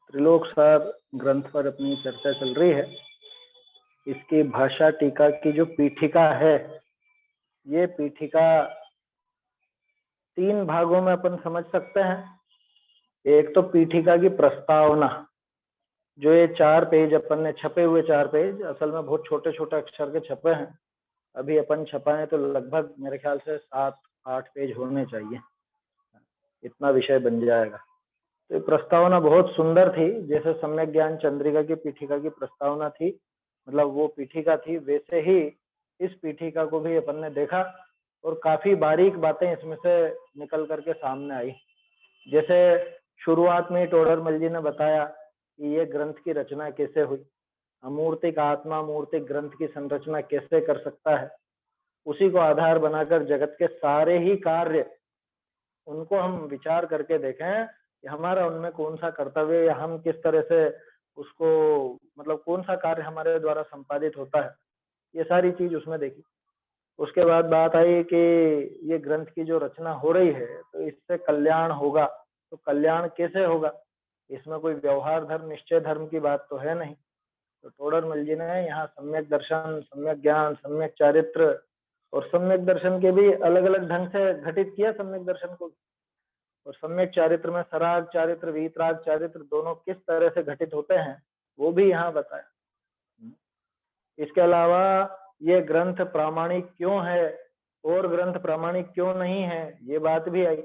त्रिलोक सार ग्रंथ पर अपनी चर्चा चल रही है। इसकी भाषा टीका की जो पीठिका है, ये पीठिका 3 भागों में अपन समझ सकते हैं। एक तो पीठिका की प्रस्तावना, जो ये 4 पेज अपन ने छपे हुए 4 पेज असल में बहुत छोटे छोटे अक्षर के छपे हैं। अभी अपन छपाए तो लगभग मेरे ख्याल से 7-8 पेज होने चाहिए, इतना विषय बन जाएगा। तो ये प्रस्तावना बहुत सुंदर थी, जैसे सम्यक ज्ञान चंद्रिका की पीठिका की प्रस्तावना थी, मतलब वो पीठिका थी, वैसे ही इस पीठिका को भी अपन ने देखा और काफी बारीक बातें इसमें से निकल करके सामने आई। जैसे शुरुआत में टोडरमल जी ने बताया कि ये ग्रंथ की रचना कैसे हुई, अमूर्तिक आत्मा मूर्तिक ग्रंथ की संरचना कैसे कर सकता है, उसी को आधार बनाकर जगत के सारे ही कार्य, उनको हम विचार करके देखें कि हमारा उनमें कौन सा कर्तव्य या हम किस तरह से उसको, मतलब कौन सा कार्य हमारे द्वारा संपादित होता है, ये सारी चीज उसमें देखी। उसके बाद बात आई कि ये ग्रंथ की जो रचना हो रही है तो इससे कल्याण होगा, तो कल्याण कैसे होगा, इसमें कोई व्यवहार धर्म निश्चय धर्म की बात तो है नहीं। तो टोडरमल जी ने यहाँ सम्यक दर्शन, सम्यक ज्ञान, सम्यक चारित्र और सम्यक दर्शन के भी अलग अलग ढंग से घटित किया सम्यक दर्शन को। और सम्यक चारित्र में सराग चारित्र वीतराग चारित्र दोनों किस तरह से घटित होते हैं वो भी यहाँ बताया। इसके अलावा ये ग्रंथ प्रामाणिक क्यों है और ग्रंथ प्रामाणिक क्यों नहीं है, ये बात भी आई।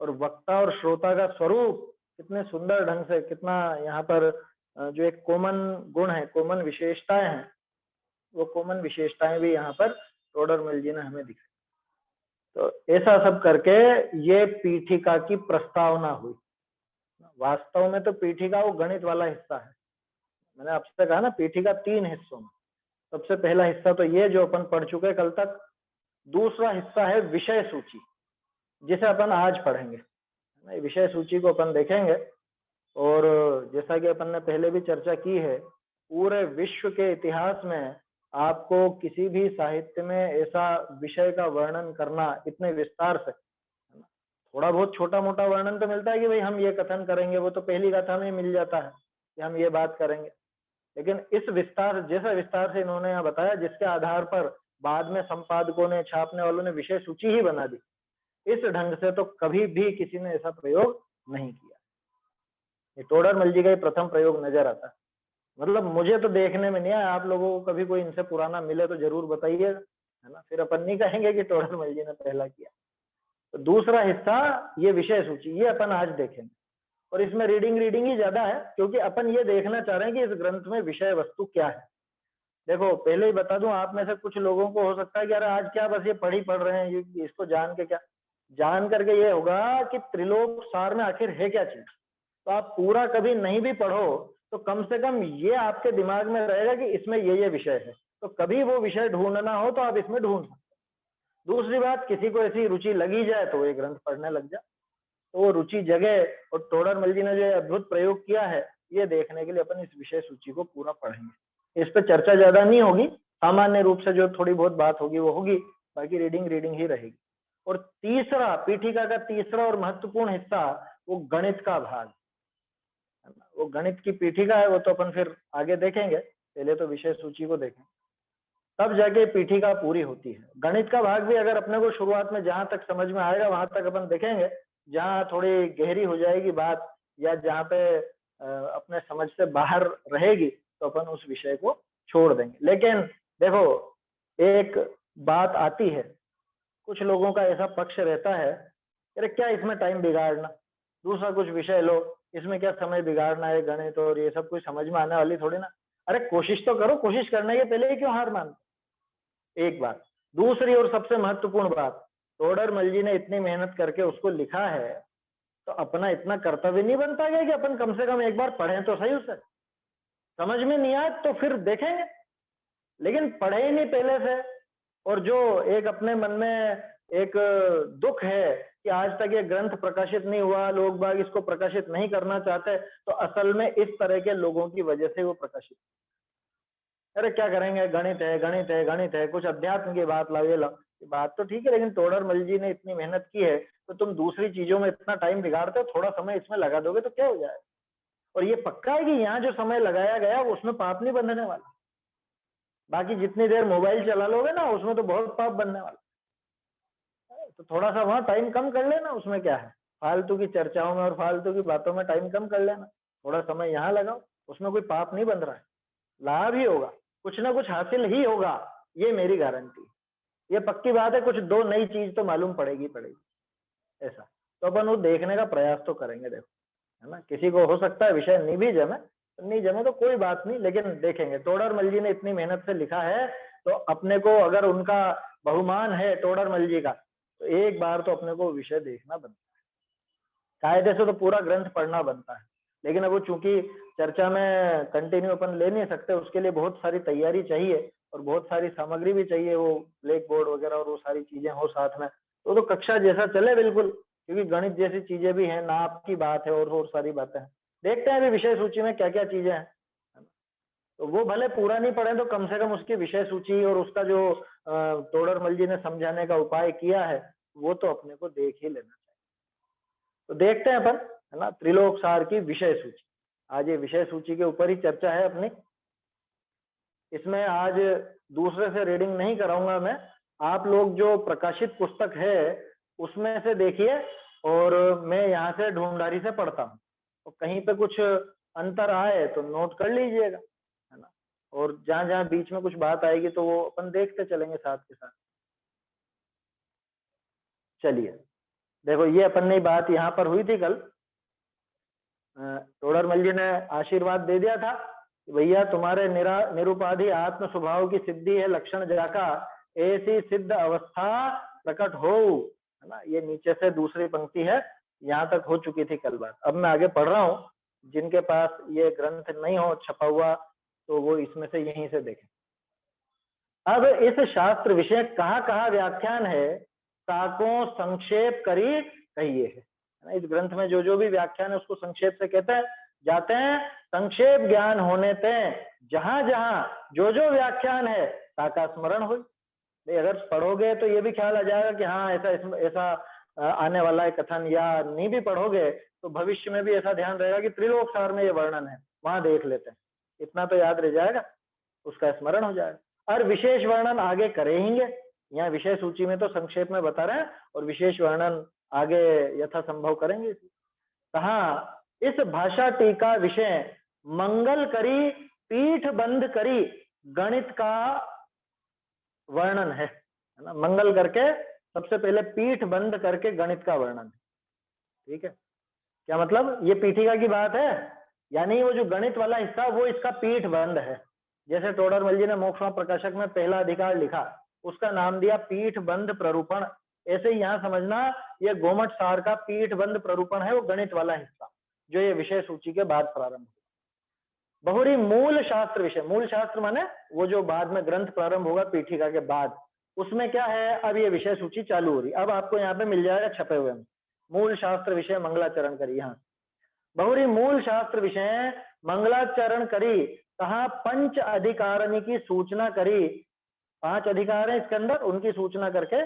और वक्ता और श्रोता का स्वरूप कितने सुंदर ढंग से, कितना यहाँ पर जो एक कॉमन गुण है, कॉमन विशेषताएं हैं, वो कॉमन विशेषताएं भी यहाँ पर टोडरमल जी ने हमें दिखाई। तो ऐसा सब करके ये पीठिका की प्रस्तावना हुई। वास्तव में तो पीठिका वो गणित वाला हिस्सा है। मैंने आपसे कहा ना, पीठिका 3 हिस्सों में, सबसे पहला हिस्सा तो ये जो अपन पढ़ चुके कल तक। दूसरा हिस्सा है विषय सूची, जिसे अपन आज पढ़ेंगे। विषय सूची को अपन देखेंगे और जैसा कि अपन ने पहले भी चर्चा की है, पूरे विश्व के इतिहास में आपको किसी भी साहित्य में ऐसा विषय का वर्णन करना इतने विस्तार से, थोड़ा बहुत छोटा मोटा वर्णन तो मिलता है कि भाई हम ये कथन करेंगे, वो तो पहली कथा में मिल जाता है कि हम ये बात करेंगे, लेकिन इस विस्तार, जैसा विस्तार से इन्होंने यहाँ बताया, जिसके आधार पर बाद में संपादकों ने, छापने वालों ने विषय सूची ही बना दी, इस ढंग से तो कभी भी किसी ने ऐसा प्रयोग नहीं किया। ये टोडरमल जी का ही प्रथम प्रयोग नजर आता है। मतलब मुझे तो देखने में नहीं आया, आप लोगों को कभी कोई इनसे पुराना मिले तो जरूर बताइए, है ना, फिर अपन नहीं कहेंगे कि टोडरमल जी ने पहला किया। तो दूसरा हिस्सा ये विषय सूची, ये अपन आज देखेंगे और इसमें रीडिंग ही ज्यादा है, क्योंकि अपन ये देखना चाह रहे हैं कि इस ग्रंथ में विषय वस्तु क्या है। देखो पहले ही बता दूं, आप में से कुछ लोगों को हो सकता है कि अरे आज क्या बस ये पढ़ रहे हैं, इसको जान के क्या, जान करके ये होगा कि त्रिलोक सार में आखिर है क्या चीज। तो आप पूरा कभी नहीं भी पढ़ो तो कम से कम ये आपके दिमाग में रहेगा कि इसमें ये विषय है, तो कभी वो विषय ढूंढना हो तो आप इसमें ढूंढ सकते। दूसरी बात, किसी को ऐसी रुचि लगी जाए तो वो ये ग्रंथ पढ़ने लग जाए, तो वो रुचि जगे। और टोडरमल जी ने जो अद्भुत प्रयोग किया है, ये देखने के लिए अपन इस विषय सूची को पूरा पढ़ेंगे। इस पर चर्चा ज्यादा नहीं होगी, सामान्य रूप से जो थोड़ी बहुत बात होगी वो होगी, बाकी रीडिंग ही रहेगी। और तीसरा, पीठिका का तीसरा और महत्वपूर्ण हिस्सा, वो गणित का भाग, वो गणित की पीठिका है, वो तो अपन फिर आगे देखेंगे, पहले तो विषय सूची को देखें, तब जाके पीठिका पूरी होती है। गणित का भाग भी अगर अपने को शुरुआत में जहां तक समझ में आएगा वहां तक अपन देखेंगे, जहां थोड़ी गहरी हो जाएगी बात या जहां पे अपने समझ से बाहर रहेगी तो अपन उस विषय को छोड़ देंगे। लेकिन देखो एक बात आती है, कुछ लोगों का ऐसा पक्ष रहता है, अरे क्या इसमें टाइम बिगाड़ना, दूसरा कुछ विषय लो, इसमें क्या समय बिगाड़ना है, गणित और ये सब कुछ समझ में आने वाली थोड़ी ना। अरे कोशिश तो करो, कोशिश करने के पहले ही क्यों हार मान। एक बात। दूसरी और सबसे महत्वपूर्ण बात, टोडरमल जी ने इतनी मेहनत करके उसको लिखा है, तो अपना इतना कर्तव्य नहीं बनता है कि अपन कम से कम एक बार पढ़ें तो सही उसे। समझ में नहीं आए तो फिर देखेंगे, लेकिन पढ़े ही नहीं पहले से। और जो एक अपने मन में एक दुख है कि आज तक ये ग्रंथ प्रकाशित नहीं हुआ, लोग बाग इसको प्रकाशित नहीं करना चाहते, तो असल में इस तरह के लोगों की वजह से वो प्रकाशित। अरे क्या करेंगे, गणित है गणित है गणित है, कुछ अध्यात्म की बात लाओ, ये लाओ, बात तो ठीक है, लेकिन टोडरमल जी ने इतनी मेहनत की है तो तुम दूसरी चीजों में इतना टाइम बिगाड़ते हो, थोड़ा समय इसमें लगा दोगे तो क्या हो जाए। और ये पक्का है कि यहाँ जो समय लगाया गया उसमें पाप नहीं बंधने वाला। बाकी जितनी देर मोबाइल चला लोगे ना उसमें तो बहुत पाप बनने वाला। तो थोड़ा सा वहां टाइम कम कर लेना, उसमें क्या है, फालतू की चर्चाओं में और फालतू की बातों में टाइम कम कर लेना, थोड़ा समय यहाँ लगाओ, उसमें कोई पाप नहीं बन रहा है, लाभ ही होगा, कुछ ना कुछ हासिल ही होगा, ये मेरी गारंटी। ये पक्की बात है, कुछ दो नई चीज तो मालूम पड़ेगी पड़ेगी ऐसा। तो अपन वो देखने का प्रयास तो करेंगे, देखो है ना। किसी को हो सकता है विषय नहीं भी जमे, नहीं जमे तो कोई बात नहीं, लेकिन देखेंगे। टोडरमल जी ने इतनी मेहनत से लिखा है, तो अपने को अगर उनका बहुमान है टोडरमल जी का, तो एक बार तो अपने को विषय देखना बनता है। कायदे से तो पूरा ग्रंथ पढ़ना बनता है, लेकिन अब वो चूंकि चर्चा में कंटिन्यू अपन ले नहीं सकते, उसके लिए बहुत सारी तैयारी चाहिए और बहुत सारी सामग्री भी चाहिए, वो ब्लैक बोर्ड वगैरह और वो सारी चीजें हो साथ में, तो कक्षा जैसा चले बिल्कुल, क्योंकि गणित जैसी चीजें भी हैं, नाप की बात है और सारी बातें हैं। देखते हैं अभी विषय सूची में क्या क्या चीजें हैं, तो वो भले पूरा नहीं पढ़े तो कम से कम उसकी विषय सूची और उसका जो टोडरमल जी ने समझाने का उपाय किया है वो तो अपने को देख ही लेना चाहिए। तो देखते हैं अपन, है ना, त्रिलोक सार की विषय सूची। आज ये विषय सूची के ऊपर ही चर्चा है अपनी। इसमें आज दूसरे से रीडिंग नहीं कराऊंगा मैं, आप लोग जो प्रकाशित पुस्तक है उसमें से देखिए, और मैं यहाँ से ढूंढारी से पढ़ता हूँ, और कहीं पे कुछ अंतर आए तो नोट कर लीजिएगा, है ना। और जहां जहां बीच में कुछ बात आएगी तो वो अपन देखते चलेंगे साथ के साथ। चलिए देखो, ये अपन ने बात यहाँ पर हुई थी कल, टोडरमल जी ने आशीर्वाद दे दिया था कि भैया तुम्हारे निरुपाधि आत्म स्वभाव की सिद्धि है लक्षण जाका, ऐसी सिद्ध अवस्था प्रकट हो, है ना। ये नीचे से दूसरी पंक्ति है, यहाँ तक हो चुकी थी कल बात। अब मैं आगे पढ़ रहा हूँ, जिनके पास ये ग्रंथ नहीं हो छपा हुआ तो वो इसमें से यहीं से देखें। अब इस शास्त्र विषय कहाँ व्याख्यान है, ताको संक्षेप करी कहिए है। इस ग्रंथ में जो जो भी व्याख्यान है उसको संक्षेप से कहते हैं जाते हैं। संक्षेप ज्ञान होने ते जहां जहां जो जो व्याख्यान है ताका स्मरण हो। अगर पढ़ोगे तो ये भी ख्याल आ जाएगा कि हाँ ऐसा ऐसा आने वाला है कथन, या नहीं भी पढ़ोगे तो भविष्य में भी ऐसा ध्यान रहेगा कि त्रिलोक सार में ये वर्णन है, वहां देख लेते हैं, इतना तो याद रह जाएगा, उसका स्मरण हो जाएगा। और विशेष वर्णन आगे करेंगे, यहाँ विषय सूची में तो संक्षेप में बता रहे हैं, और विशेष वर्णन आगे यथासंभव करेंगे। कहा इस भाषा टीका विषय मंगल करी पीठ बंद करी गणित का वर्णन है ना। मंगल करके सबसे पहले पीठ बंद करके गणित का वर्णन है, ठीक है। क्या मतलब, ये पीठिका की बात है, यानी वो जो गणित वाला हिस्सा वो इसका पीठ बंद है। जैसे टोडरमल जी ने मोक्षमा प्रकाशक में पहला अधिकार लिखा, उसका नाम दिया पीठ बंद प्ररूपण, ऐसे ही यहाँ समझना ये गोमट सार का पीठ बंद प्ररूपण है, वो गणित वाला हिस्सा जो ये विषय सूची के बाद प्रारंभ हुआ। बहुरी मूल शास्त्र विषय, मूल शास्त्र माने वो जो बाद में ग्रंथ प्रारंभ होगा पीठिका के बाद, उसमें क्या है, अब ये विषय सूची चालू हो रही। अब आपको यहाँ पे मिल जाएगा छपे हुए में, मूल शास्त्र विषय मंगलाचरण करी। यहाँ बहुरी मूल शास्त्र विषय मंगलाचरण करी, कहा पंच अधिकारणी की सूचना करी, 5 अधिकार है इसके अंदर, उनकी सूचना करके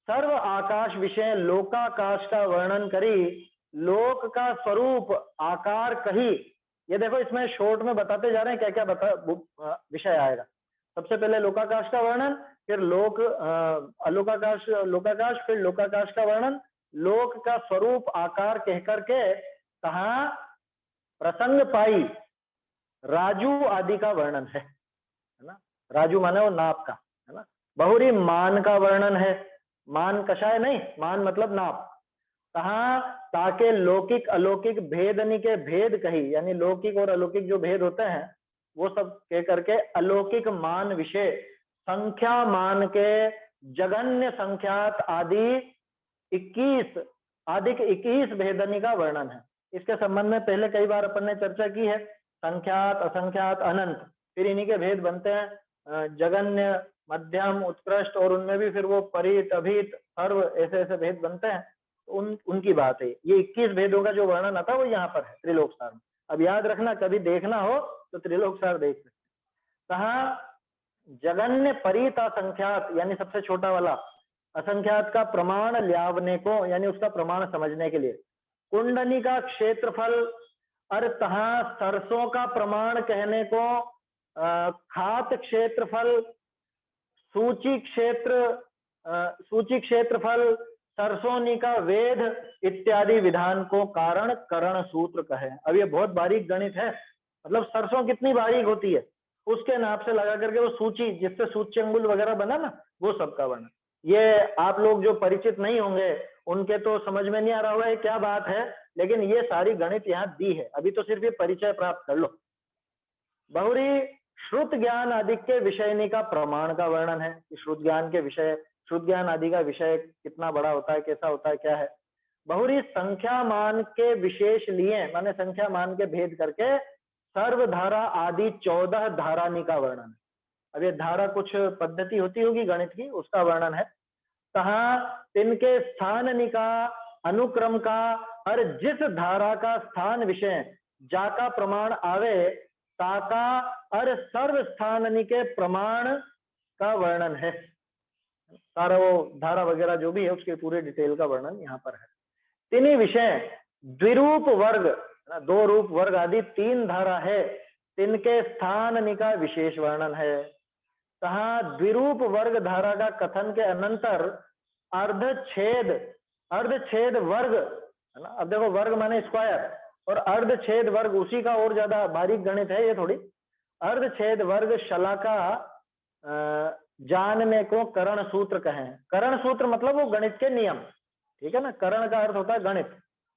सर्व आकाश विषय लोकाकाश का वर्णन करी, लोक का स्वरूप आकार कही। ये देखो इसमें शॉर्ट में बताते जा रहे हैं क्या क्या विषय आएगा। सबसे पहले लोकाकाश का वर्णन, फिर लोक अलोकाकाश लोकाकाश, फिर लोकाकाश का वर्णन, लोक का स्वरूप आकार कह करके कहा प्रसंग पाई राजू आदि का वर्णन है ना। राजू माने वो नाप का, है ना। बहुरी मान का वर्णन है, मान कषाय नहीं, मान मतलब नाप। कहा ताके लौकिक अलौकिक भेदनी के भेद कही, यानी लौकिक और अलौकिक जो भेद होते हैं वो सब कह करके अलौकिक मान विषय संख्या मान के जगन्य संख्यात आदि 21 भेदनी का वर्णन है। इसके संबंध में पहले कई बार अपन ने चर्चा की है, संख्यात असंख्यात अनंत, फिर इन्हीं के भेद बनते हैं जगन्य मध्यम उत्कृष्ट, और उनमें भी फिर वो परित अभित सर्व ऐसे ऐसे भेद बनते हैं। उनकी बात है, ये 21 भेदों का जो वर्णन आता है वो यहाँ पर है त्रिलोक सार में। अब याद रखना, कभी देखना हो तो त्रिलोक सार देख सकते। कहा जगन्य परित असंख्यात, यानी सबसे छोटा वाला, असंख्यात का प्रमाण ल्यावने को, यानी उसका प्रमाण समझने के लिए, कुंडली का क्षेत्रफल और तहाँ सरसों का प्रमाण कहने को खात क्षेत्रफल, सूची क्षेत्रफल, सरसोनी का वेद इत्यादि विधान को कारण करण सूत्र कहे। अब ये बहुत बारीक गणित है, मतलब सरसों कितनी बारीक होती है उसके नाप से लगा करके वो सूची, जिससे सूच्यंगुल वगैरह बना ना, वो सबका वर्णन। ये आप लोग जो परिचित नहीं होंगे उनके तो समझ में नहीं आ रहा होगा ये क्या बात है, लेकिन ये सारी गणित यहाँ दी है, अभी तो सिर्फ ये परिचय प्राप्त कर लो। बहुरी श्रुत ज्ञान आदि के विषयनी का प्रमाण का वर्णन है कि श्रुत ज्ञान के विषय, श्रुत ज्ञान आदि का विषय कितना बड़ा होता है, कैसा होता है, क्या है। बहुरी संख्या मान के विशेष लिए, माने संख्या मान के भेद करके सर्वधारा आदि 14 धारानी का वर्णन है। अब ये धारा कुछ पद्धति होती होगी गणित की, उसका वर्णन है। कहा इनके स्थान निका, अनुक्रम का, और जिस धारा का स्थान विषय जाका प्रमाण आवे ताका और सर्व स्थान के प्रमाण का वर्णन है। सारा वो धारा वगैरह जो भी है उसके पूरे डिटेल का वर्णन यहाँ पर है। तीन विषय द्विरूप वर्ग, 2 रूप वर्ग आदि 3 धारा है, तिनके स्थान निका विशेष वर्णन है। कहा द्विरूप वर्ग धारा का कथन के अनंतर अर्धछेद वर्ग है ना। अब देखो वर्ग माने स्क्वायर, और अर्धछेद वर्ग उसी का और ज्यादा बारीक गणित है ये थोड़ी। अर्धछेद वर्ग शलाका जानने को करण सूत्र कहें। करण सूत्र मतलब वो गणित के नियम, ठीक है ना। करण का अर्थ होता है गणित,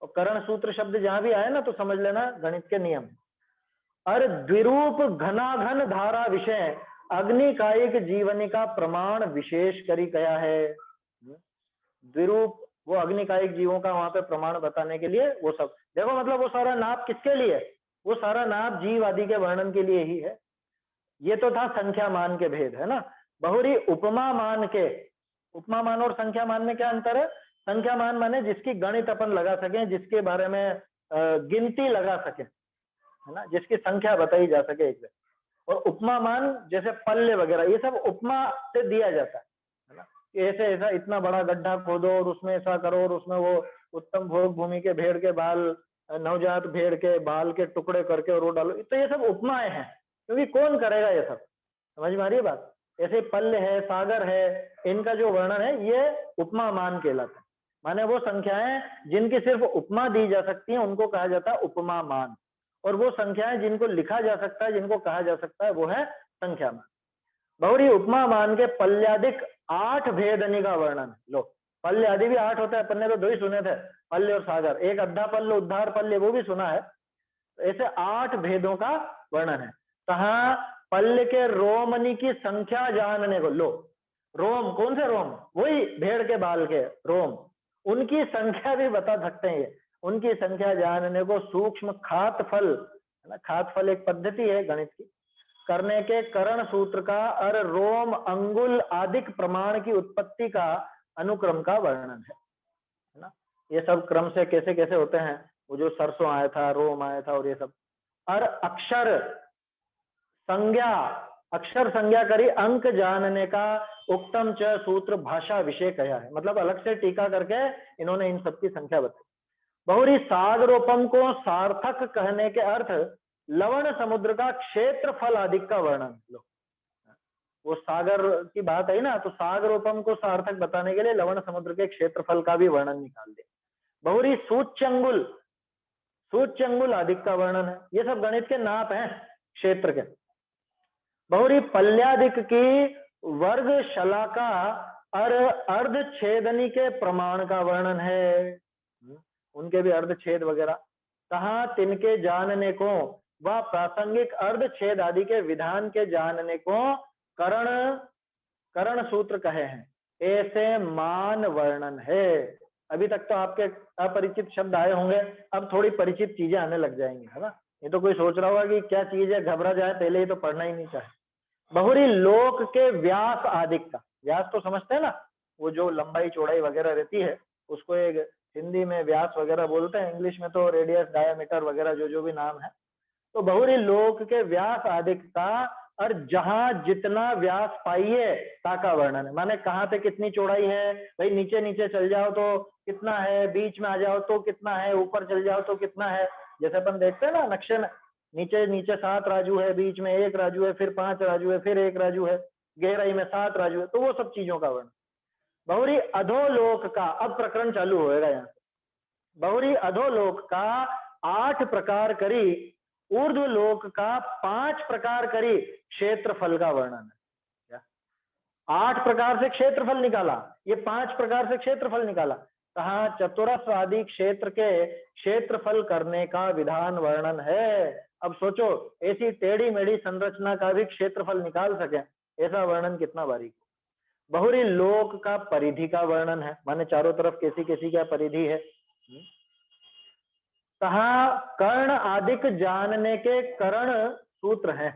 और करण सूत्र शब्द जहां भी आए ना तो समझ लेना गणित के नियम। और द्विरूप घनाघन धारा विषय अग्निकायिक जीवनी का प्रमाण विशेष करी गया है। द्विरूप वो अग्निकायिक जीवों का वहां पे प्रमाण बताने के लिए वो सब देखो, मतलब वो सारा नाप किसके लिए, वो सारा नाप जीव आदि के वर्णन के लिए ही है। ये तो था संख्या मान के भेद, है ना। बहुरी उपमा मान के, उपमा मान और संख्या मान में क्या अंतर है। संख्या मान माने जिसकी गणित अपन लगा सके, जिसके बारे में गिनती लगा सके, है ना, जिसकी संख्या बताई जा सके एक। और उपमा मान जैसे पल्ले वगैरह, ये सब उपमा से दिया जाता है ना, कि ऐसे ऐसा इतना बड़ा गड्ढा खोदो और उसमें ऐसा करो और उसमें वो उत्तम भोग भूमि के भेड़ के बाल, नवजात भेड़ के बाल के टुकड़े करके और वो डालो। तो ये सब उपमाएं हैं, क्योंकि कौन करेगा ये सब, समझ में आ रही है बात। ऐसे पल्ले है, सागर है, इनका जो वर्णन है ये उपमा मान कहलाता है। माने वो संख्याएं जिनकी सिर्फ उपमा दी जा सकती है उनको कहा जाता है उपमा मान, और वो संख्याएं जिनको लिखा जा सकता है, जिनको कहा जा सकता है, वो है संख्या मान। बहुरी उपमा मान के पल्यादिक 8 भेदनी का वर्णन। लो पल्ले आदि भी 8 होता है, अपन ने तो 2 ही सुने थे, पल्ले और सागर। एक अद्धा पल्ले, उद्धार पल्ले, वो भी सुना है। ऐसे 8 भेदों का वर्णन है। कहा पल्ले के रोमनी की संख्या जानने को। लो रोम, कौन से रोम, वही भेड़ के बाल के रोम, उनकी संख्या भी बता सकते हैं ये। उनकी संख्या जानने को सूक्ष्म खातफल, है ना, खातफल एक पद्धति है गणित की, करने के करण सूत्र का और रोम अंगुल आदिक प्रमाण की उत्पत्ति का अनुक्रम का वर्णन है ना। ये सब क्रम से कैसे कैसे होते हैं, वो जो सरसों आया था, रोम आया था, और ये सब। और अक्षर संज्ञा, अक्षर संज्ञा करी अंक जानने का उक्तम च सूत्र भाषा विषय कहा है। मतलब अलग से टीका करके इन्होंने इन सबकी संख्या बताई। बहुरी सागरोपम को सार्थक कहने के अर्थ लवण समुद्र का क्षेत्रफल आदि का वर्णन। लो वो सागर की बात है ना, तो सागरोपम को सार्थक बताने के लिए लवण समुद्र के क्षेत्रफल का भी वर्णन निकाल दे। बहुरी सूच्यंगुल, सूच्यंगुल आदि का वर्णन है। ये सब गणित के नाप हैं क्षेत्र के। बहुरी पल्यादिक की वर्ग शलाका और अर्धछेदनी के प्रमाण का वर्णन है। उनके भी अर्धछेद वगैरह। कहा तिनके जानने को वह प्रासंगिक अर्धछेद आदि के विधान के जानने को करण सूत्र कहे हैं। ऐसे मान वर्णन है। अभी तक तो आपके अपरिचित शब्द आए होंगे, अब थोड़ी परिचित चीजें आने लग जाएंगी, है ना। ये तो कोई सोच रहा होगा कि क्या चीज है, घबरा जाए, पहले ही तो पढ़ना ही नहीं चाहे। बहुरी लोक के व्यास आदिक का, व्यास तो समझते हैं ना, वो जो लंबाई चौड़ाई वगैरह रहती है उसको एक हिंदी में व्यास वगैरह बोलते हैं, इंग्लिश में तो रेडियस, डायमीटर वगैरह जो जो भी नाम है। तो बहुरी लोक के व्यास आदिक का और जहां जितना व्यास पाइए ताका वर्णन है। माने कहाँ से कितनी चौड़ाई है, भाई नीचे नीचे चल जाओ तो कितना है, बीच में आ जाओ तो कितना है, ऊपर चल जाओ तो कितना है, जैसे अपन देखते हैं ना नक्शे में, नीचे नीचे 7 राजू है, बीच में 1 राजू है, फिर 5 राजू है, फिर 1 राजू है, गहराई में 7 राजू है, तो वो सब चीजों का वर्णन। बहुरी अधोलोक का, अब प्रकरण चालू होएगा यहाँ से। बहुरी अधोलोक का 8 प्रकार करी, ऊर्ध्व लोक का 5 प्रकार करी, क्षेत्रफल का वर्णन है। 8 प्रकार से क्षेत्रफल निकाला, ये 5 प्रकार से क्षेत्रफल निकाला। कहा चतुरस्र आदि क्षेत्र के क्षेत्रफल करने का विधान वर्णन है। अब सोचो, ऐसी टेढ़ी मेढ़ी संरचना का भी क्षेत्रफल निकाल सके, ऐसा वर्णन कितना बारीक। बहुरी लोक का परिधि का वर्णन है, माने चारों तरफ कैसी कैसी क्या परिधि है। कहा कर्ण आदिक जानने के कर्ण सूत्र हैं।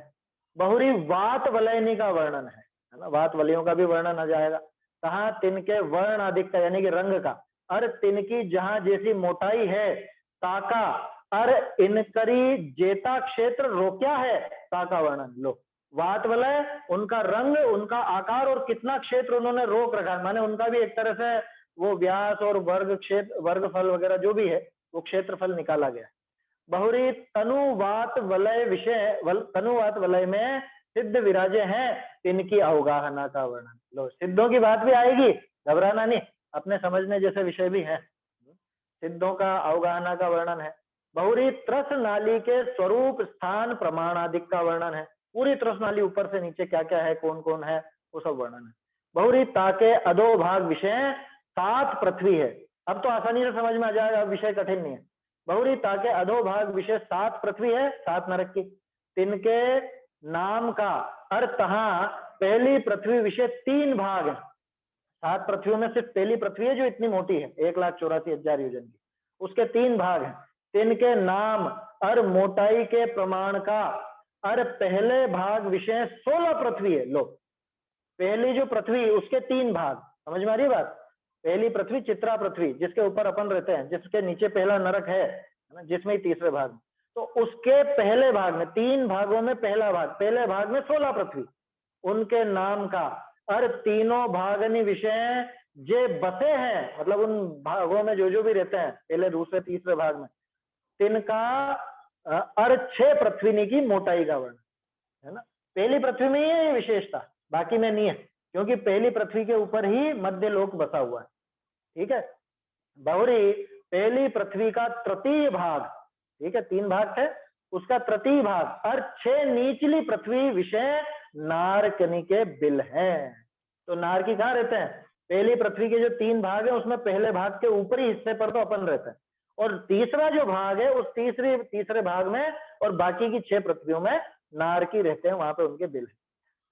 बहुरी वात वलयनी का वर्णन है ना, वात वलयों का भी वर्णन आ जाएगा। कहा तिनके वर्ण आदिक का यानी कि रंग का, और तिनकी जहां जैसी मोटाई है, ताका और इनकरी जेता क्षेत्र रोक्या है, ताका वर्णन। लो, वात वलय, उनका रंग, उनका आकार और कितना क्षेत्र उन्होंने रोक रखा है, माने उनका भी एक तरह से वो व्यास और वर्ग क्षेत्र, वर्गफल वगैरह जो भी है वो क्षेत्रफल निकाला गया। बहुरी तनुवात वलय विषय, तनुवात वलय में सिद्ध विराजे हैं, इनकी अवगाहना का वर्णन। लो, सिद्धों की बात भी आएगी, घबराना नहीं, अपने समझने जैसे विषय भी है। सिद्धों का अवगाहना का वर्णन है। बहुरी त्रस नाली के स्वरूप स्थान प्रमाण आदि का वर्णन है। पूरी त्रस नाली ऊपर से नीचे क्या क्या है, कौन कौन है, वो सब वर्णन है। बहुरी ताके अधोभाग विषय 7 पृथ्वी है। अब तो आसानी से समझ में आ जाएगा, विषय कठिन नहीं है। बहुरी ताके अधोभाग विषय 7 पृथ्वी है, 7 नरक की। तिनके नाम का अर्थ, तहा पहली पृथ्वी विषय 3 भाग है। 7 पृथ्वियों में सिर्फ पहली पृथ्वी है जो इतनी मोटी है, 1,84,000 योजन की, उसके 3 भाग हैं। तिनके नाम और मोटाई के प्रमाण का, और पहले भाग विषय 16 पृथ्वी है। लो, पहली जो पृथ्वी उसके 3 भाग, समझ में आ रही बात। पहली पृथ्वी चित्रा पृथ्वी, जिसके ऊपर अपन रहते हैं, जिसके नीचे पहला नरक है ना, जिसमें तीसरे भाग, तो उसके पहले भाग में 3 भागों में पहला भाग, पहले भाग में 16 पृथ्वी, उनके नाम का, और तीनों भागनी विषय जे बसे हैं, मतलब उन भागों में जो जो भी रहते हैं पहले दूसरे तीसरे भाग में, तिनका और 6 पृथ्वी की मोटाई का वर्णन है ना। पहली पृथ्वी में ही है ये विशेषता, बाकी में नहीं है, क्योंकि पहली पृथ्वी के ऊपर ही मध्य लोक बसा हुआ है। ठीक है। बहुरी पहली पृथ्वी का तृतीय भाग, ठीक है, 3 भाग थे, उसका तृतीय भाग, और 6 निचली पृथ्वी विषय नारकनी के बिल हैं। तो नारकी कहाँ रहते हैं, पहली पृथ्वी के जो 3 भाग है उसमें पहले भाग के ऊपरी हिस्से पर तो अपन रहते हैं, और तीसरा जो भाग है उस तीसरे भाग में और बाकी की 6 पृथ्वियों में नारकी रहते हैं, वहां पे उनके बिल है।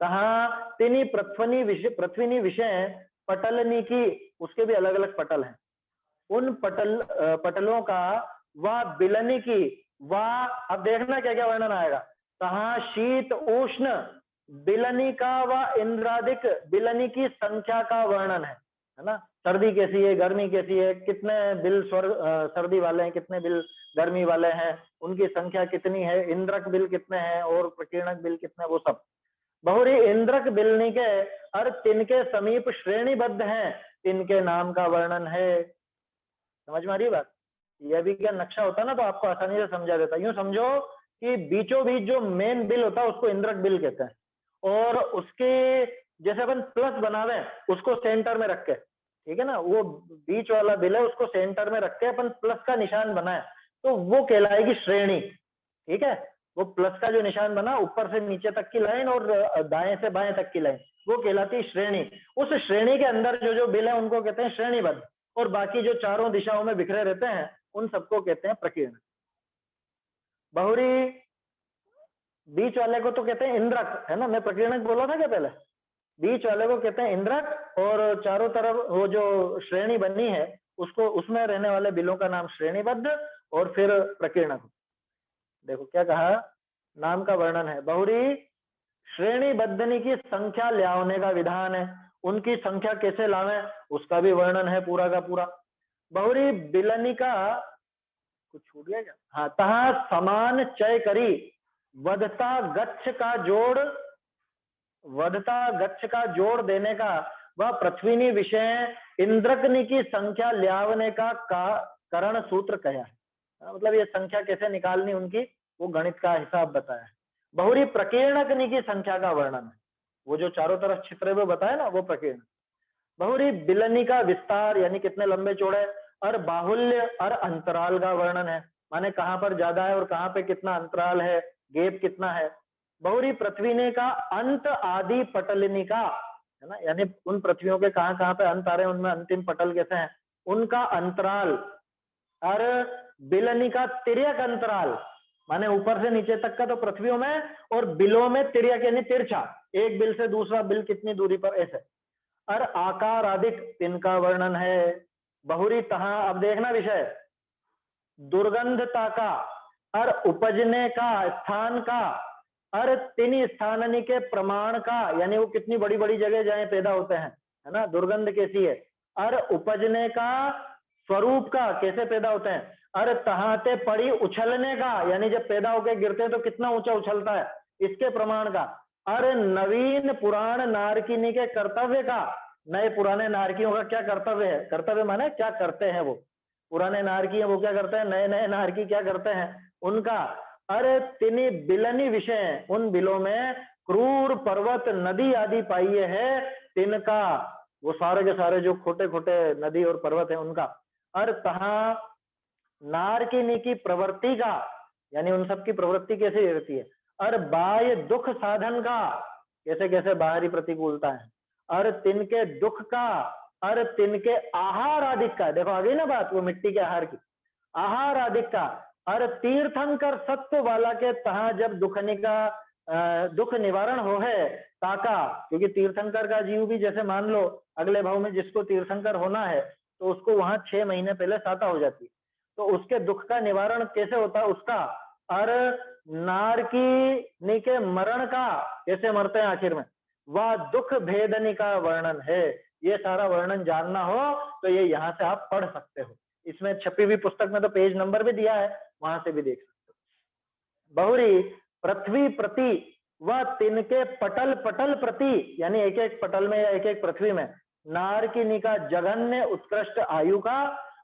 कहा तिनी पृथ्वीनी विषय पटलनी की, उसके भी अलग अलग पटल हैं, उन पटलों का व बिलनी की, व अब देखना क्या क्या वर्णन आएगा। कहा शीत उष्ण बिलनी का व इंद्रादिक बिलनी की संख्या का वर्णन है ना। सर्दी कैसी है, गर्मी कैसी है, कितने बिल सर्दी वाले हैं, कितने बिल गर्मी वाले हैं, उनकी संख्या कितनी है, इंद्रक बिल कितने हैं और प्रकीर्णक बिल कितने, वो सब। बहुरी इंद्रक बिलनी के और तिनके समीप श्रेणीबद्ध हैं, तिनके नाम का वर्णन है। समझ में आ रही बात। यह भी क्या नक्शा होता ना तो आपको आसानी से समझा देता। यूं समझो कि बीचों बीच जो मेन बिल होता है उसको इंद्रक बिल कहते हैं, और उसके जैसे अपन प्लस बनावे उसको सेंटर में रख के, ठीक है ना, वो बीच वाला बिल है उसको सेंटर में रख के अपन प्लस का निशान बनाए तो वो कहलाएगी श्रेणी। ठीक है, वो प्लस का जो निशान बना ऊपर से नीचे तक की लाइन और दाएं से बाएं तक की लाइन, वो कहलाती है श्रेणी। उस श्रेणी के अंदर जो जो बिल है उनको कहते हैं श्रेणीबद्ध, और बाकी जो चारों दिशाओं में बिखरे रहते हैं उन सबको कहते हैं प्रकीर्ण। बहुरी बीच वाले को तो कहते हैं इंद्रक, है ना, मैं प्रकीर्णक बोला था क्या पहले। बीच वाले को कहते हैं इंद्रक, और चारों तरफ वो जो श्रेणी बनी है उसको, उसमें रहने वाले बिलों का नाम श्रेणीबद्ध और फिर प्रकीर्णक। देखो क्या कहा, नाम का वर्णन है। बहुरी श्रेणीबद्धनी की संख्या लाने का विधान है, उनकी संख्या कैसे लावे उसका भी वर्णन है पूरा का पूरा। बहुरी बिलनी का कुछ छूट गया क्या, हाँ, तहा समान चय करी वधता गच्छ का जोड़ देने का, वह पृथ्वीनी विषय इंद्रकनी की संख्या ल्यावने का करण सूत्र कहा है। मतलब ये संख्या कैसे निकालनी उनकी, वो गणित का हिसाब बताया है। बहुरी प्रकीर्णकनी की संख्या का वर्णन है, वो जो चारों तरफ छित्र हुए बताया ना, वो प्रकीर्ण। बहुरी बिलनी का विस्तार, यानी कितने लंबे चौड़े, और बाहुल्य और अंतराल का वर्णन है, माने कहाँ पर ज्यादा है और कहाँ पे कितना अंतराल है, गैप कितना है। बहुरी पृथ्वीने का अंत आदि पटलिनी का, है ना, यानी उन पृथ्वियों के कहाँ कहाँ पे अंत आ रहे हैं, उनमें अंतिम पटल कैसे हैं, उनका अंतराल। और बिलनी का तिर्यक अंतराल, माने ऊपर से नीचे तक का तो पृथ्वियों में, और बिलों में तिर्यक यानी तिरछा, एक बिल से दूसरा बिल कितनी दूरी पर, ऐसे। और आकार आदिक इनका वर्णन है। बहुरी तहा, अब देखना विषय, दुर्गंधता का और उपजने का स्थान का, और तीन स्थाननी के प्रमाण का, यानी वो कितनी बड़ी बड़ी जगह जहाँ पैदा होते हैं, है ना, दुर्गंध कैसी है, और उपजने का स्वरूप का, कैसे पैदा होते हैं, और तहाते पड़ी उछलने का, यानी जब पैदा होकर गिरते हैं तो कितना ऊंचा उछलता है, इसके प्रमाण का। और नवीन पुराण नारकिनी के कर्तव्य का, नए पुराने नारकियों का क्या कर्तव्य है, कर्तव्य माने क्या करते हैं वो, पुराने नारकी है वो क्या करते हैं, नए नए नारकी क्या करते हैं, उनका। अरे तिनी बिलनी विषय, उन बिलों में क्रूर पर्वत नदी आदि पाइये है, तिनका, वो सारे के सारे जो खोटे खोटे नदी और पर्वत है उनका। और तहा नारकिनी की प्रवृत्ति का, यानी उन सब की प्रवृत्ति कैसे रहती है, और बाह्य दुख साधन का, कैसे कैसे बाहरी प्रतिकूलता है, और तिनके दुख का, और तिनके आहार आदि का, देखो आ गई ना बात वो मिट्टी के आहार की, आहार आदि का। और तीर्थंकर सत्व वाला के तहा जब दुख निवारण हो है ताका, क्योंकि तीर्थंकर का जीव भी जैसे मान लो अगले भाव में जिसको तीर्थंकर होना है तो उसको वहां 6 महीने पहले साता हो जाती है, तो उसके दुख का निवारण कैसे होता है उसका। और नारकी के मरण का, कैसे मरते हैं आखिर में, वह दुख भेदनी का वर्णन है। ये सारा वर्णन जानना हो तो ये यहाँ से आप पढ़ सकते हो, इसमें छपी हुई पुस्तक में तो पेज नंबर भी दिया है, वहां से भी देख सकते हो। बहुरी पृथ्वी प्रति व तिनके पटल पटल प्रति, यानी एक एक पटल में या एक एक पृथ्वी में, नारकिनी का जघन्य उत्कृष्ट आयु का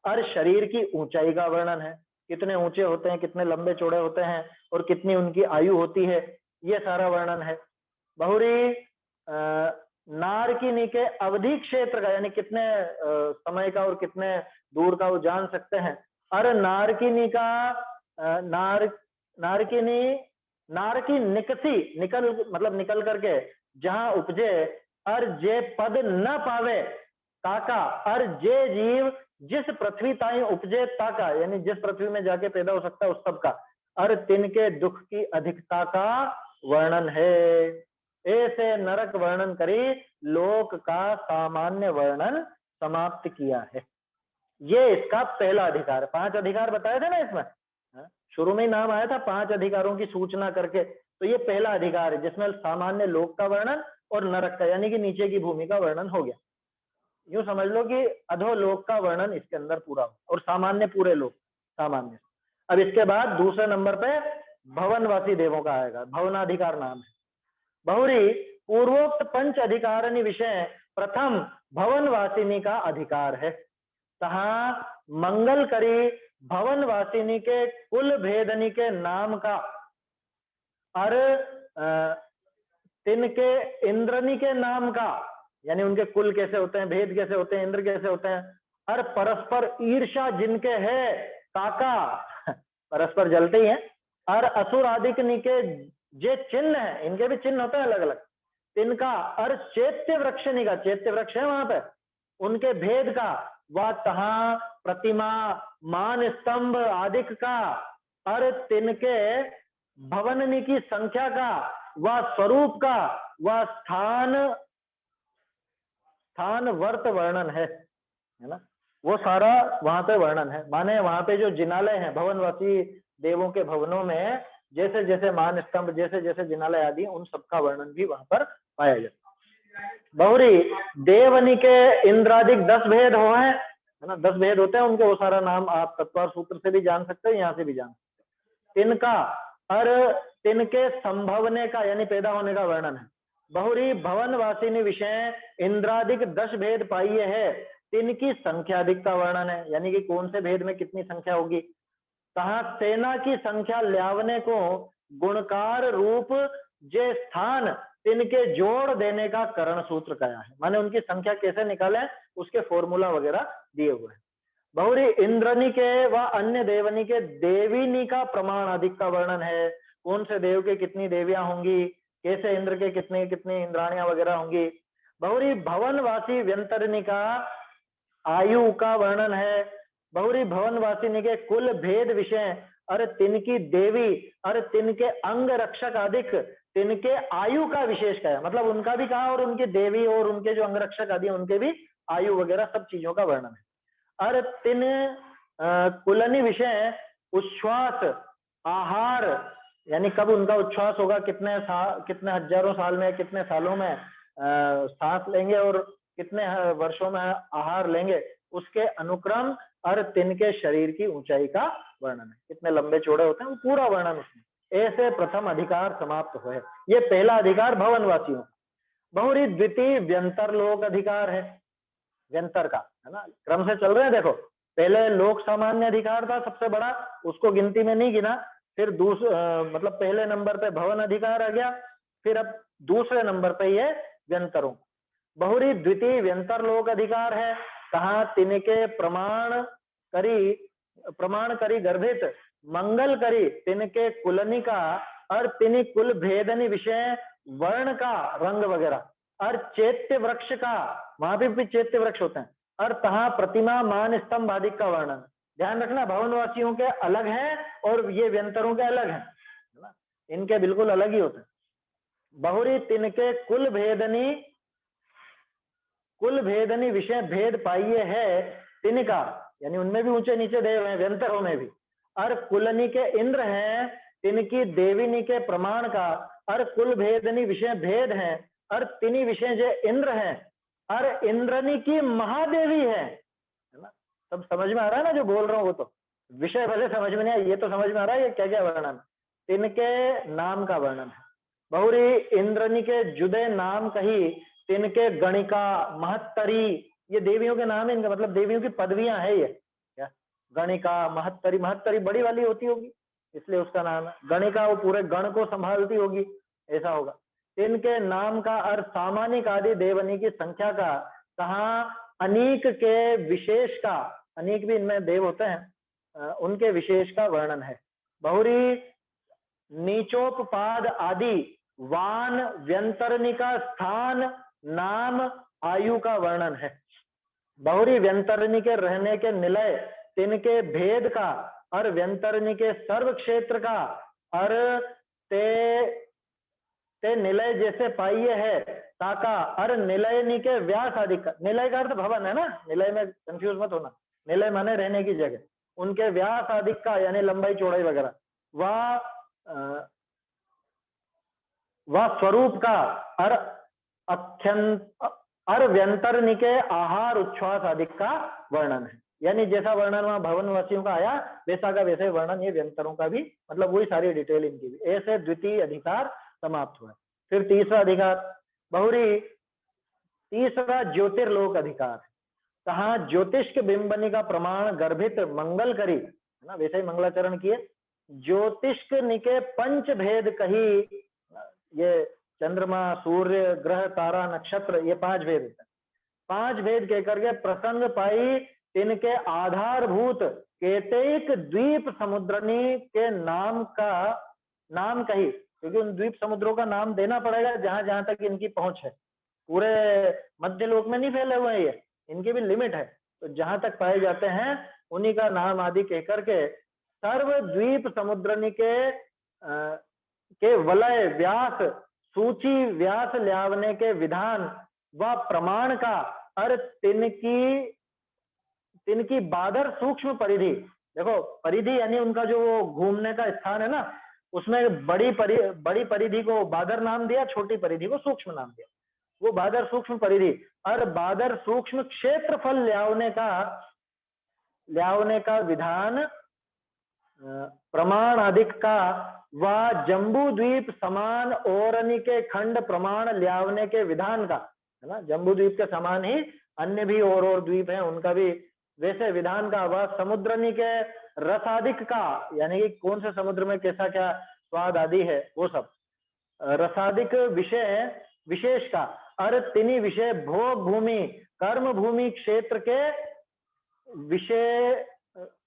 और शरीर की ऊंचाई का वर्णन है, कितने ऊंचे होते हैं, कितने लंबे चौड़े होते हैं, और कितनी उनकी आयु होती है, ये सारा वर्णन है। बहुरी नारकिनी के अवधि क्षेत्र का, यानी कितने समय का और कितने दूर का वो जान सकते हैं। और नारकिनी का नारकिनी, नारकी निकसी, निकल मतलब निकल करके जहां उपजे, और जे पद न पावे ताका, और जे जीव जिस पृथ्वी ताई उपजे ताका, यानी जिस पृथ्वी में जाके पैदा हो सकता है उस सब का, और तिनके दुख की अधिकता का वर्णन है। ऐसे नरक वर्णन करी लोक का सामान्य वर्णन समाप्त किया है। ये इसका पहला अधिकार है। 5 अधिकार बताए थे ना इसमें, शुरू में ही नाम आया था 5 अधिकारों की सूचना करके, तो ये पहला अधिकार है जिसमें सामान्य लोक का वर्णन और नरक का, यानी कि नीचे की भूमि का वर्णन हो गया। यूं समझ लो कि अधोलोक का वर्णन इसके अंदर पूरा हो, और सामान्य पूरे लोक, सामान्य। अब इसके बाद दूसरे नंबर पे भवनवासी देवों का आएगा, भवनाधिकार नाम है। बहुरी पूर्वोक्त पंच अधिकारणी विषय प्रथम भवनवासिनी का अधिकार है। तहा मंगल करी भवनवासिनी के कुल भेदनी के नाम का, और तिनके इंद्रनी के नाम का, यानी उनके कुल कैसे होते हैं, भेद कैसे होते हैं, इंद्र कैसे होते हैं, और परस्पर ईर्षा जिनके है काका, परस्पर जलते ही हैं, और असुर आदि के जे चिन्ह है, इनके भी चिन्ह होते हैं अलग अलग, तिनका, और चैत्य वृक्षनी का, चैत्य वृक्ष है वहां पे, उनके भेद का, व तहा प्रतिमा मान स्तंभ आदिक का, और तिनके भवननी की संख्या का, व स्वरूप का, व स्थान वर्त वर्णन है ना, वो सारा वहां पे वर्णन है। माने वहां पे जो जिनालय हैं भवनवासी देवों के भवनों में, जैसे जैसे मान स्तंभ, जैसे जैसे जिनालय आदि, उन सबका वर्णन भी वहां पर पाया जाता है। बहुरी देवनी के इंद्रादिक 10 भेद हो है ना, 10 भेद होते हैं उनके, वो सारा नाम आप तत्वार सूत्र से भी जान सकते हो, यहाँ से भी जान सकते हो। तिनका और तिनके संभवने का, यानी पैदा होने का वर्णन है। बहुरी भवनवासिनी विषय इंद्रादिक 10 भेद पाइये है, तिनकी संख्याधिक का वर्णन है, यानी कि कौन से भेद में कितनी संख्या होगी। तहाँ सेना की संख्या ल्यावने को गुणकार रूप जे स्थान तिनके जोड़ देने का करण सूत्र कहा है। माने उनकी संख्या कैसे निकाले उसके फॉर्मूला वगैरह दिए हुए हैं। बहुरी इंद्रनी के व अन्य देवनी के देवीनी का प्रमाण अधिक का वर्णन है। कौन से देव के कितनी देवियां होंगी, कैसे इंद्र के कितनी कितनी इंद्राणियां वगैरह होंगी। बहुरी भवनवासी व्यंतरनी का आयु का वर्णन है। बहुरी भवनवासिनी के कुल भेद विषय और तिनकी देवी और तिनके अंग रक्षक अधिक तिनके आयु का विशेष कहा, मतलब उनका भी कहा और उनकी देवी और उनके जो अंगरक्षक आदि उनके भी आयु वगैरह सब चीजों का वर्णन है। और तिन कुलनी विषय उच्छ्वास आहार, यानी कब उनका उच्छ्वास होगा, कितने हजारों साल में कितने सालों में सांस लेंगे और कितने वर्षों में आहार लेंगे, उसके अनुक्रम और तिनके शरीर की ऊंचाई का वर्णन है, कितने लंबे चौड़े होते हैं वो पूरा वर्णन उसमें। ऐसे प्रथम अधिकार समाप्त हुए। ये पहला अधिकार भवनवासियों। बहुरी द्वितीय व्यंतर लोक अधिकार है, व्यंतर का है ना, क्रम से चल रहे हैं। देखो पहले लोक सामान्य अधिकार था सबसे बड़ा, उसको गिनती में नहीं गिना। फिर मतलब पहले नंबर पे भवन अधिकार आ गया, फिर अब दूसरे नंबर पे ये व्यंतरों। बहुरी द्वितीय व्यंतर लोक अधिकार है। कहा तिनके प्रमाण करी गर्भित मंगल करी तिनके कुलनिका और तिनि कुल भेदनी विषय वर्ण का रंग वगैरह और चैत्य वृक्ष का, वहां भी चैत्य वृक्ष होते हैं, और तहा प्रतिमा मान स्तंभ आदि का वर्णन। ध्यान रखना भवनवासियों के अलग है और ये व्यंतरों के अलग है ना, इनके बिल्कुल अलग ही होते हैं। बहुरी तिनके कुल भेदनी विषय भेद पाइये है तिनका, यानी उनमें भी ऊंचे नीचे देव हैं व्यंतरों में भी। और कुलनी के इंद्र हैं, तिनकी देवीनी के प्रमाण का और कुल भेदनी विषय भेद हैं और तिनी विषय जो इंद्र हैं और इंद्रनी की महादेवी है ना। सब समझ में आ रहा है ना जो बोल रहा हूँ, वो तो विषय भले समझ में नहीं आया, ये तो समझ में आ रहा है ये क्या क्या वर्णन, तिनके नाम का वर्णन है। बहुरी इंद्रनी के जुदे नाम कही तिनके गणिका महत्तरी, ये देवियों के नाम है इनका, मतलब देवियों की पदवियां है ये क्या, गणिका महत्तरी, महत्तरी बड़ी वाली होती होगी इसलिए उसका नाम है। गणिका वो पूरे गण को संभालती होगी, ऐसा होगा। इनके नाम का अर्थ सामानिक आदि देवनी की संख्या का, कहा अनेक के विशेष का, अनेक भी इनमें देव होते हैं, उनके विशेष का वर्णन है। बहुरी नीचोपपाद आदि वान व्यंतरनी का स्थान नाम आयु का वर्णन है। बहुरी व्यंतरनी के रहने के निलय तिनके भेद का और व्यंतरनी के सर्व क्षेत्र का और ते निलय जैसे पाइये है ताका और निलयनी के व्यास आदि का, निलय का अर्थ भवन है ना, निलय में कंफ्यूज मत होना, निलय माने रहने की जगह, उनके व्यास आदि का यानी लंबाई चौड़ाई वगैरह, वह स्वरूप का और और व्यंतरनी के आहार उच्छ्वास आदि का वर्णन है। यानी जैसा वर्णन वहां भवनवासियों का आया वैसा का वैसे वर्णन ये व्यंतरों का भी, मतलब वही सारी डिटेल इनकी भी। ऐसे द्वितीय अधिकार समाप्त हुआ। फिर तीसरा अधिकार, बहुरी तीसरा ज्योतिर्लोक अधिकार। कहा ज्योतिष बिंबनी का प्रमाण गर्भित मंगल करी है ना, वैसे ही मंगलाचरण किए। ज्योतिष निके पंच भेद कही, ये चंद्रमा सूर्य ग्रह तारा नक्षत्र ये 5 भेद होते हैं। 5 भेद कहकर के प्रसंग पाई इनके आधारभूत केतैक द्वीप समुद्रनी के नाम कही, क्योंकि उन द्वीप समुद्रों का नाम देना पड़ेगा जहां जहां तक इनकी पहुंच है। पूरे मध्य लोक में नहीं फैले हुए हैं ये, इनकी भी लिमिट है, तो जहां तक पाए जाते हैं उन्हीं का नाम आदि कहकर के सर्व द्वीप समुद्रनी के वलय व्यास सूची व्यास ल्यावने के विधान व प्रमाण का और तिनकी बादर सूक्ष्म परिधि। देखो परिधि यानी उनका जो घूमने का स्थान है ना, उसमें बड़ी परिधि को बादर नाम दिया, छोटी परिधि को सूक्ष्म नाम दिया, वो बादर सूक्ष्म परिधि। और बादर सूक्ष्म क्षेत्रफल ल्यावने का विधान प्रमाण अधिक का व जम्बू द्वीप समान ओरनी के खंड प्रमाण ल्यावने के विधान का, है ना, जम्बू द्वीप के समान ही अन्य भी और द्वीप हैं उनका भी वैसे विधान का। वह समुद्रनी के रसादिक का, यानी कि कौन से समुद्र में कैसा क्या स्वाद आदि है वो सब, रसादिक विषय विशेष का, और तिनी विषय भोग भूमि कर्म भूमि क्षेत्र के विषय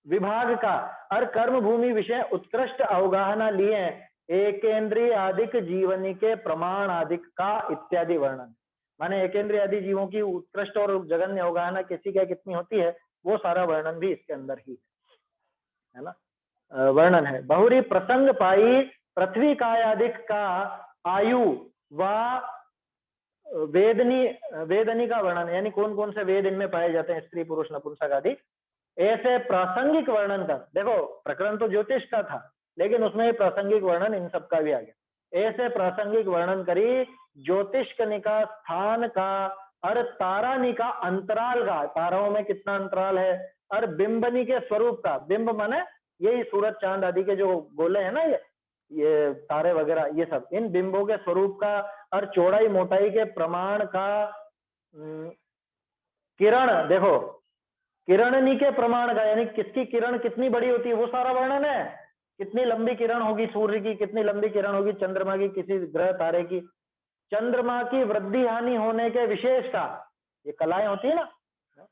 विभाग का, और कर्म भूमि विषय उत्कृष्ट अवगाहना लिए एकेंद्रीय आदिक जीवनी के प्रमाण आदिक का इत्यादि वर्णन। माने एकेंद्रीय आदि जीवों की उत्कृष्ट और जगन्य अवगाहना किसी क्या कितनी होती है, वो सारा वर्णन भी इसके अंदर ही है ना, वर्णन है। बहुरी प्रसंग पाई पृथ्वी कायादिक का आयु व वेदनी वेदनी का वर्णन, यानी कौन कौन से वेद इनमें पाए जाते हैं, स्त्री पुरुष नपुंसक आदि, ऐसे प्रासंगिक वर्णन कर। देखो प्रकरण तो ज्योतिष का था, लेकिन उसमें प्रासंगिक वर्णन इन सब का भी आ गया। ऐसे प्रासंगिक वर्णन करी ज्योतिष कनिका स्थान का और तारानी का अंतराल का, ताराओं में कितना अंतराल है, और बिंबनी के स्वरूप का, बिंब माने यही सूरज चांद आदि के जो गोले हैं ना, ये तारे वगैरह, ये सब इन बिंबों के स्वरूप का, और चौड़ाई मोटाई के प्रमाण का, किरण, देखो किरणनी के प्रमाण का, यानी किसकी किरण कितनी बड़ी होती है वो सारा वर्णन है। कितनी लंबी किरण होगी सूर्य की, कितनी लंबी किरण होगी चंद्रमा की, किसी ग्रह तारे की, चंद्रमा की वृद्धि हानि होने के विशेष का, ये कलाएं होती है ना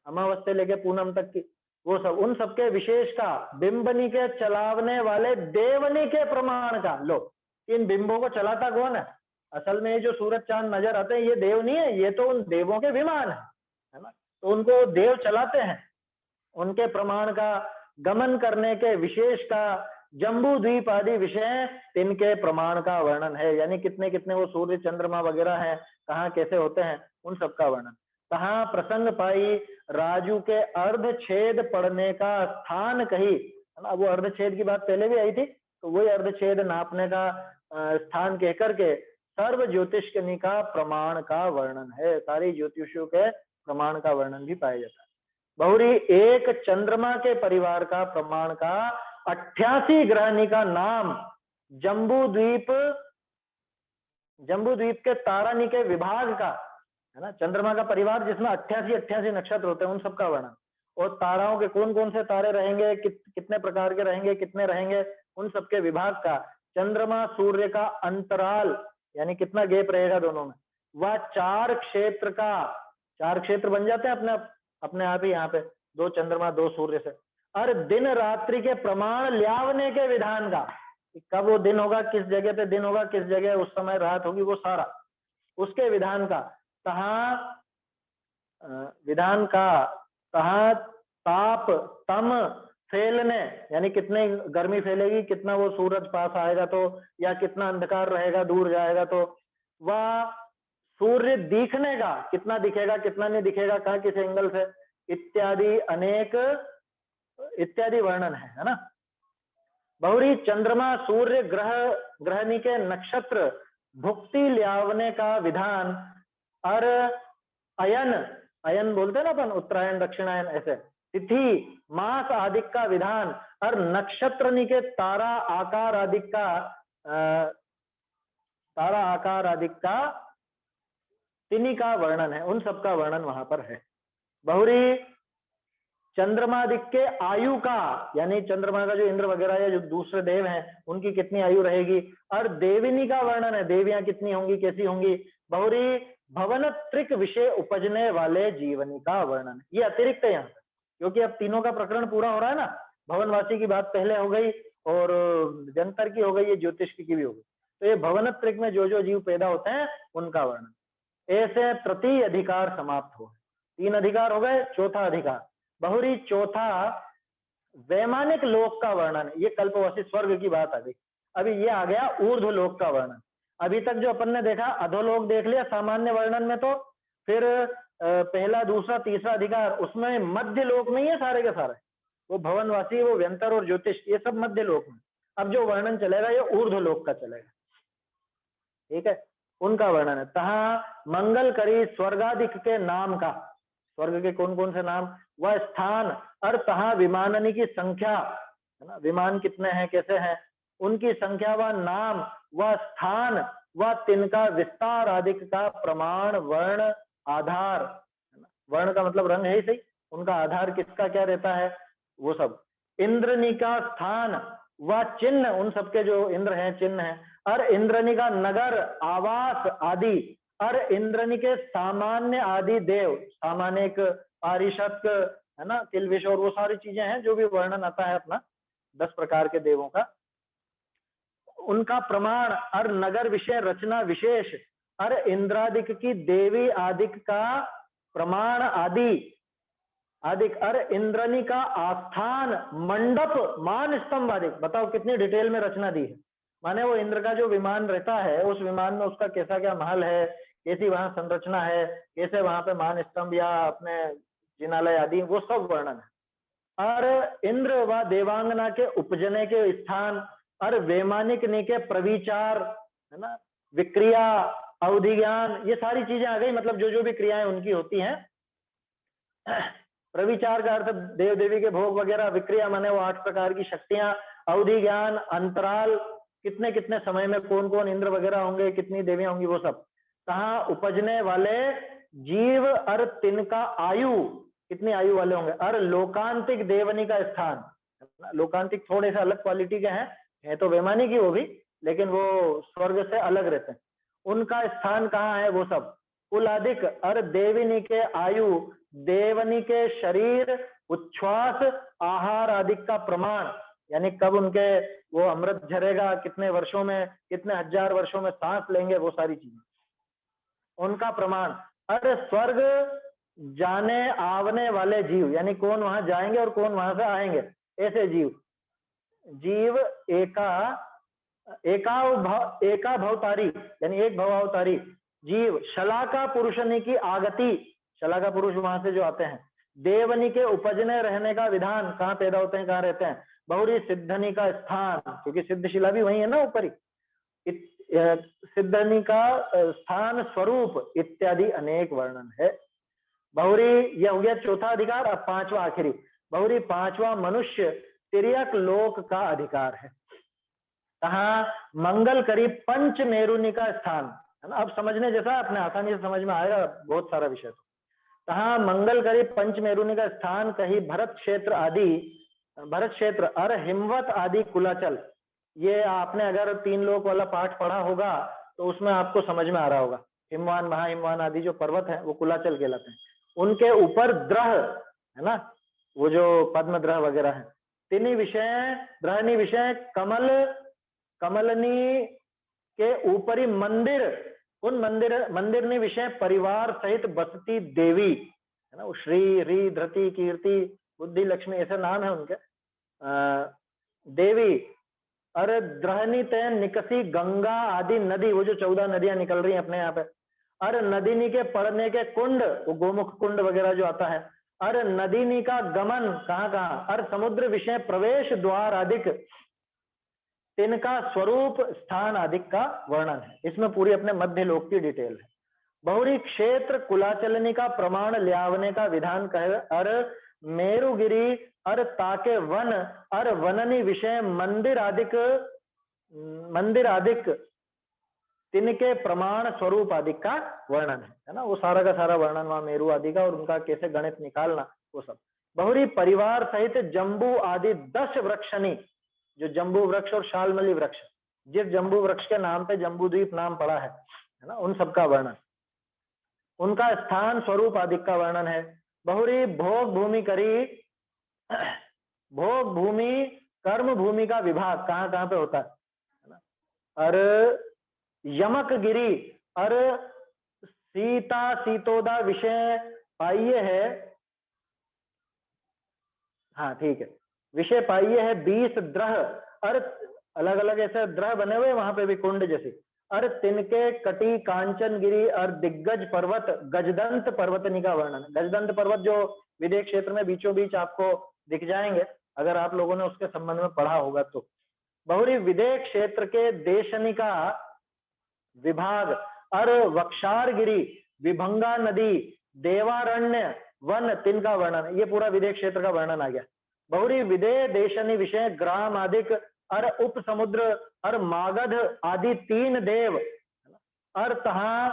अमावस्या से लेके पूनम तक की, वो सब उन सबके विशेष का, बिंबनी के चलावने वाले देवनी के प्रमाण का। लो इन बिंबों को चलाता कौन है, असल में ये जो सूरज चांद नजर आते हैं ये देव नहीं है, ये तो उन देवों के विमान है ना, तो उनको देव चलाते हैं, उनके प्रमाण का, गमन करने के विशेष का, जम्बू द्वीप आदि विषय इनके प्रमाण का वर्णन है, यानी कितने कितने वो सूर्य चंद्रमा वगैरह हैं, कहाँ कैसे होते हैं, उन सब का वर्णन। कहाँ प्रसंग पाई राजू के अर्ध छेद पड़ने का स्थान कही, है ना, वो अर्ध छेद की बात पहले भी आई थी, तो वही अर्ध छेद नापने का स्थान कह करके सर्व ज्योतिष का प्रमाण का वर्णन है, सारी ज्योतिषियों के प्रमाण का वर्णन भी पाया जाता है। बहुरी एक चंद्रमा के परिवार का प्रमाण का 88 ग्रहणी का नाम जम्बू द्वीप के तारानी के विभाग का, है ना, चंद्रमा का परिवार जिसमें 88 नक्षत्र होते हैं उन सबका वर्णन, और ताराओं के कौन कौन से तारे रहेंगे, कितने प्रकार के रहेंगे, कितने रहेंगे, उन सबके विभाग का, चंद्रमा सूर्य का अंतराल यानी कितना गैप रहेगा दोनों में, वह 4 क्षेत्र का, 4 क्षेत्र बन जाते हैं अपने आप ही, यहाँ पे 2 चंद्रमा 2 सूर्य से, और दिन रात्रि के प्रमाण ल्यावने के विधान का, कब वो दिन होगा, किस जगह पे दिन होगा, किस जगह उस समय रात होगी, वो सारा उसके विधान का, कहाँ विधान का, कहाँ ताप तम फैलने, यानी कितने गर्मी फैलेगी, कितना वो सूरज पास आएगा तो, या कितना अंधकार रहेगा दूर जाएगा तो, वह सूर्य दिखने का, कितना दिखेगा कितना नहीं दिखेगा, कहाँ किस एंगल से, इत्यादि अनेक इत्यादि वर्णन है ना। बहुरी चंद्रमा सूर्य ग्रहणी के नक्षत्र भुक्ति ल्यावने का विधान, और अयन बोलते ना अपन, उत्तरायण दक्षिणायन ऐसे, तिथि मास आदिक का विधान, और नक्षत्रनी के तारा आकार आदिक का तिनी का वर्णन है, उन सबका वर्णन वहां पर है। बहुरी चंद्रमादिक के आयु का, यानी चंद्रमा का जो इंद्र वगैरह या जो दूसरे देव हैं उनकी कितनी आयु रहेगी, और देविनी का वर्णन है, देवियां कितनी होंगी, कैसी होंगी। बहुरी भवन त्रिक विषय उपजने वाले जीवनी का वर्णन, ये अतिरिक्त है यहाँ, क्योंकि अब तीनों का प्रकरण पूरा हो रहा है ना, भवनवासी की बात पहले हो गई, और जंतर की हो गई, ये ज्योतिष की भी हो गई, तो ये भवन त्रिक में जो जो जीव पैदा होते हैं उनका वर्णन। ऐसे तृतीय अधिकार समाप्त हो, 3 अधिकार हो गए, चौथा अधिकार बहुरी चौथा वैमानिक लोक का वर्णन, ये कल्पवासी स्वर्ग की बात आ गई, अभी ये आ गया ऊर्ध्व लोक का वर्णन। अभी तक जो अपन ने देखा अधोलोक देख लिया सामान्य वर्णन में, तो फिर पहला दूसरा तीसरा अधिकार, उसमें मध्य लोक नहीं है सारे के सारे, वो भवनवासी, वो व्यंतर और ज्योतिष, ये सब मध्य लोक में। अब जो वर्णन चलेगा ये ऊर्ध्व लोक का चलेगा, ठीक है, उनका वर्णन है। तहा मंगल करी स्वर्गादिक के नाम का, स्वर्ग के कौन कौन से नाम, वह स्थान, और तहा विमाननी की संख्या, है ना, विमान कितने हैं कैसे हैं उनकी संख्या, व नाम, व स्थान, व तिनका विस्तार आदिक का प्रमाण, वर्ण आधार, वर्ण का मतलब रंग है ही सही, उनका आधार किसका क्या रहता है वो सब, इंद्रनी का स्थान व चिन्ह, उन सबके जो इंद्र हैं चिन्ह हैं, और इंद्रनी का नगर आवास आदि, और इंद्रनी के सामान्य आदि देव, सामान्य एक पारिषद है ना, किल्बिष और वो सारी चीजें हैं जो भी वर्णन आता है अपना 10 प्रकार के देवों का, उनका प्रमाण और नगर विषय रचना विशेष, और इंद्रादिक की देवी आदिक का प्रमाण आदि आदिक, और इंद्रनी का आस्थान मंडप मान स्तंभ आदि। बताओ कितनी डिटेल में रचना दी है। माने वो इंद्र का जो विमान रहता है, उस विमान में उसका कैसा क्या महल है, कैसी वहां संरचना है, कैसे वहां पे मान स्तंभ या अपने जिनालय आदि, वो सब वर्णन है। और इंद्र व देवांगना के उपजने के स्थान, और वैमानिक ने के प्रविचार, है ना, विक्रिया, अवधि ज्ञान, ये सारी चीजें आ गई, मतलब जो जो भी क्रियाएं उनकी होती हैं। प्रविचार का अर्थ देव देवी के भोग वगैरह, विक्रिया माने वो 8 प्रकार की शक्तियां, अवधि ज्ञान, अंतराल, कितने कितने समय में कौन कौन इंद्र वगैरह होंगे, कितनी देवियां होंगी, वो सब। कहाँ उपजने वाले जीव, और तिनका आयु, कितनी आयु वाले होंगे, और लोकांतिक देवनी का स्थान। लोकांतिक थोड़े से अलग क्वालिटी के हैं तो वैमानिक ही वो भी, लेकिन वो स्वर्ग से अलग रहते हैं। उनका स्थान कहाँ है, वो सब। कुलादिक और देविनी के आयु, देवनी के शरीर, उच्छ्वास, आहार आदि का प्रमाण, यानी कब उनके वो अमृत झरेगा, कितने वर्षों में, कितने हजार वर्षों में सांस लेंगे, वो सारी चीजें, उनका प्रमाण। अरे स्वर्ग जाने आवने वाले जीव, यानी कौन वहां जाएंगे और कौन वहां से आएंगे, ऐसे जीव। जीव एका भवतारी, यानी एक भवावतारी जीव। शलाका पुरुषनी की आगति, शलाका पुरुष वहां से जो आते हैं। देवनी के उपजने रहने का विधान, कहाँ पैदा होते हैं, कहाँ रहते हैं। बहुरी सिद्धनी का स्थान, क्योंकि सिद्धशिला भी वही है ना ऊपरी। सिद्धनी का स्थान, स्वरूप इत्यादि अनेक वर्णन है। बहुरी, यह हो गया चौथा अधिकार। अब 5वां आखिरी, बहुरी 5वां मनुष्य तिर्यक लोक का अधिकार है। कहा, मंगल करी पंच मेरुनी का स्थान, है ना। अब समझने जैसा, अपने आसानी से समझ में आएगा बहुत सारा विषय। तो कहा, मंगल करी पंच मेरुनी का स्थान, कहीं भरत क्षेत्र आदि, भरत क्षेत्र और हिमवत आदि कुलाचल। ये आपने अगर 3 लोक वाला पाठ पढ़ा होगा तो उसमें आपको समझ में आ रहा होगा। हिमवान, महाहिमवान आदि जो पर्वत है वो कुलाचल कहलाते हैं। उनके ऊपर द्रह, है ना, वो जो पद्म द्रह वगैरह है। तिनी विषय, द्रहनी विषय, कमलनी के ऊपरी मंदिर, उन मंदिरनी विषय परिवार सहित बसती देवी, है ना। श्री, री, धृति, कीर्ति, बुद्धि, लक्ष्मी, ऐसे नाम है उनके। देवी, अरे द्रहनी तय निकसी गंगा आदि नदी, वो जो 14 नदियां निकल रही हैं अपने यहाँ पे। अरे नदिनी के पड़ने के कुंड, वो गोमुख कुंड वगैरह जो आता है। अरे नदिनी का गमन, कहाँ कहाँ। अरे समुद्र विषय प्रवेश द्वार आदिक, तिनका स्वरूप, स्थान आदि का वर्णन है। इसमें पूरी अपने मध्य लोक की डिटेल है। बहुरी क्षेत्र कुलाचलनी का प्रमाण ल्यावने का विधान कहे। अर मेरुगिरी, अर ताके वन, अर वननी विषय मंदिर आदिक तिनके प्रमाण स्वरूप आदि का वर्णन है ना। वो सारा का सारा वर्णन वहां मेरु आदि का, और उनका कैसे गणित निकालना, वो सब। बहुरी परिवार सहित जम्बू आदि 10 वृक्षनी, जो जम्बू वृक्ष और शालमली वृक्ष, जिस जम्बू वृक्ष के नाम पे जम्बू द्वीप नाम पड़ा है ना, उन सबका वर्णन, उनका स्थान, स्वरूप आदि का वर्णन है। बहुरी भोग भूमि करी, भोग भूमि, कर्म भूमि का विभाग कहाँ कहाँ पे होता है ना। और यमक गिरी, और सीता सीतोदा विषय पाइये है, हाँ ठीक है, विषय पाइये है 20 द्रह, और अलग अलग ऐसे द्रह बने हुए वहां पे भी कुंड जैसे। और तिनके कटी कांचन गिरी और दिग्गज पर्वत, गजदंत पर्वतनी का वर्णन। गजदंत पर्वत जो विदेह क्षेत्र में बीचों बीच आपको दिख जाएंगे, अगर आप लोगों ने उसके संबंध में पढ़ा होगा तो। बहुरी विदेह क्षेत्र के देशनी का विभाग, और वक्षारगिरी, विभंगा नदी, देवारण्य, वन, तिनका वर्णन। ये पूरा विदेह क्षेत्र का वर्णन आ गया। बहुरी विदेह देशनी विषय ग्राम आदिक, और उप समुद्र, और मागध आदि 3 देव, और तहा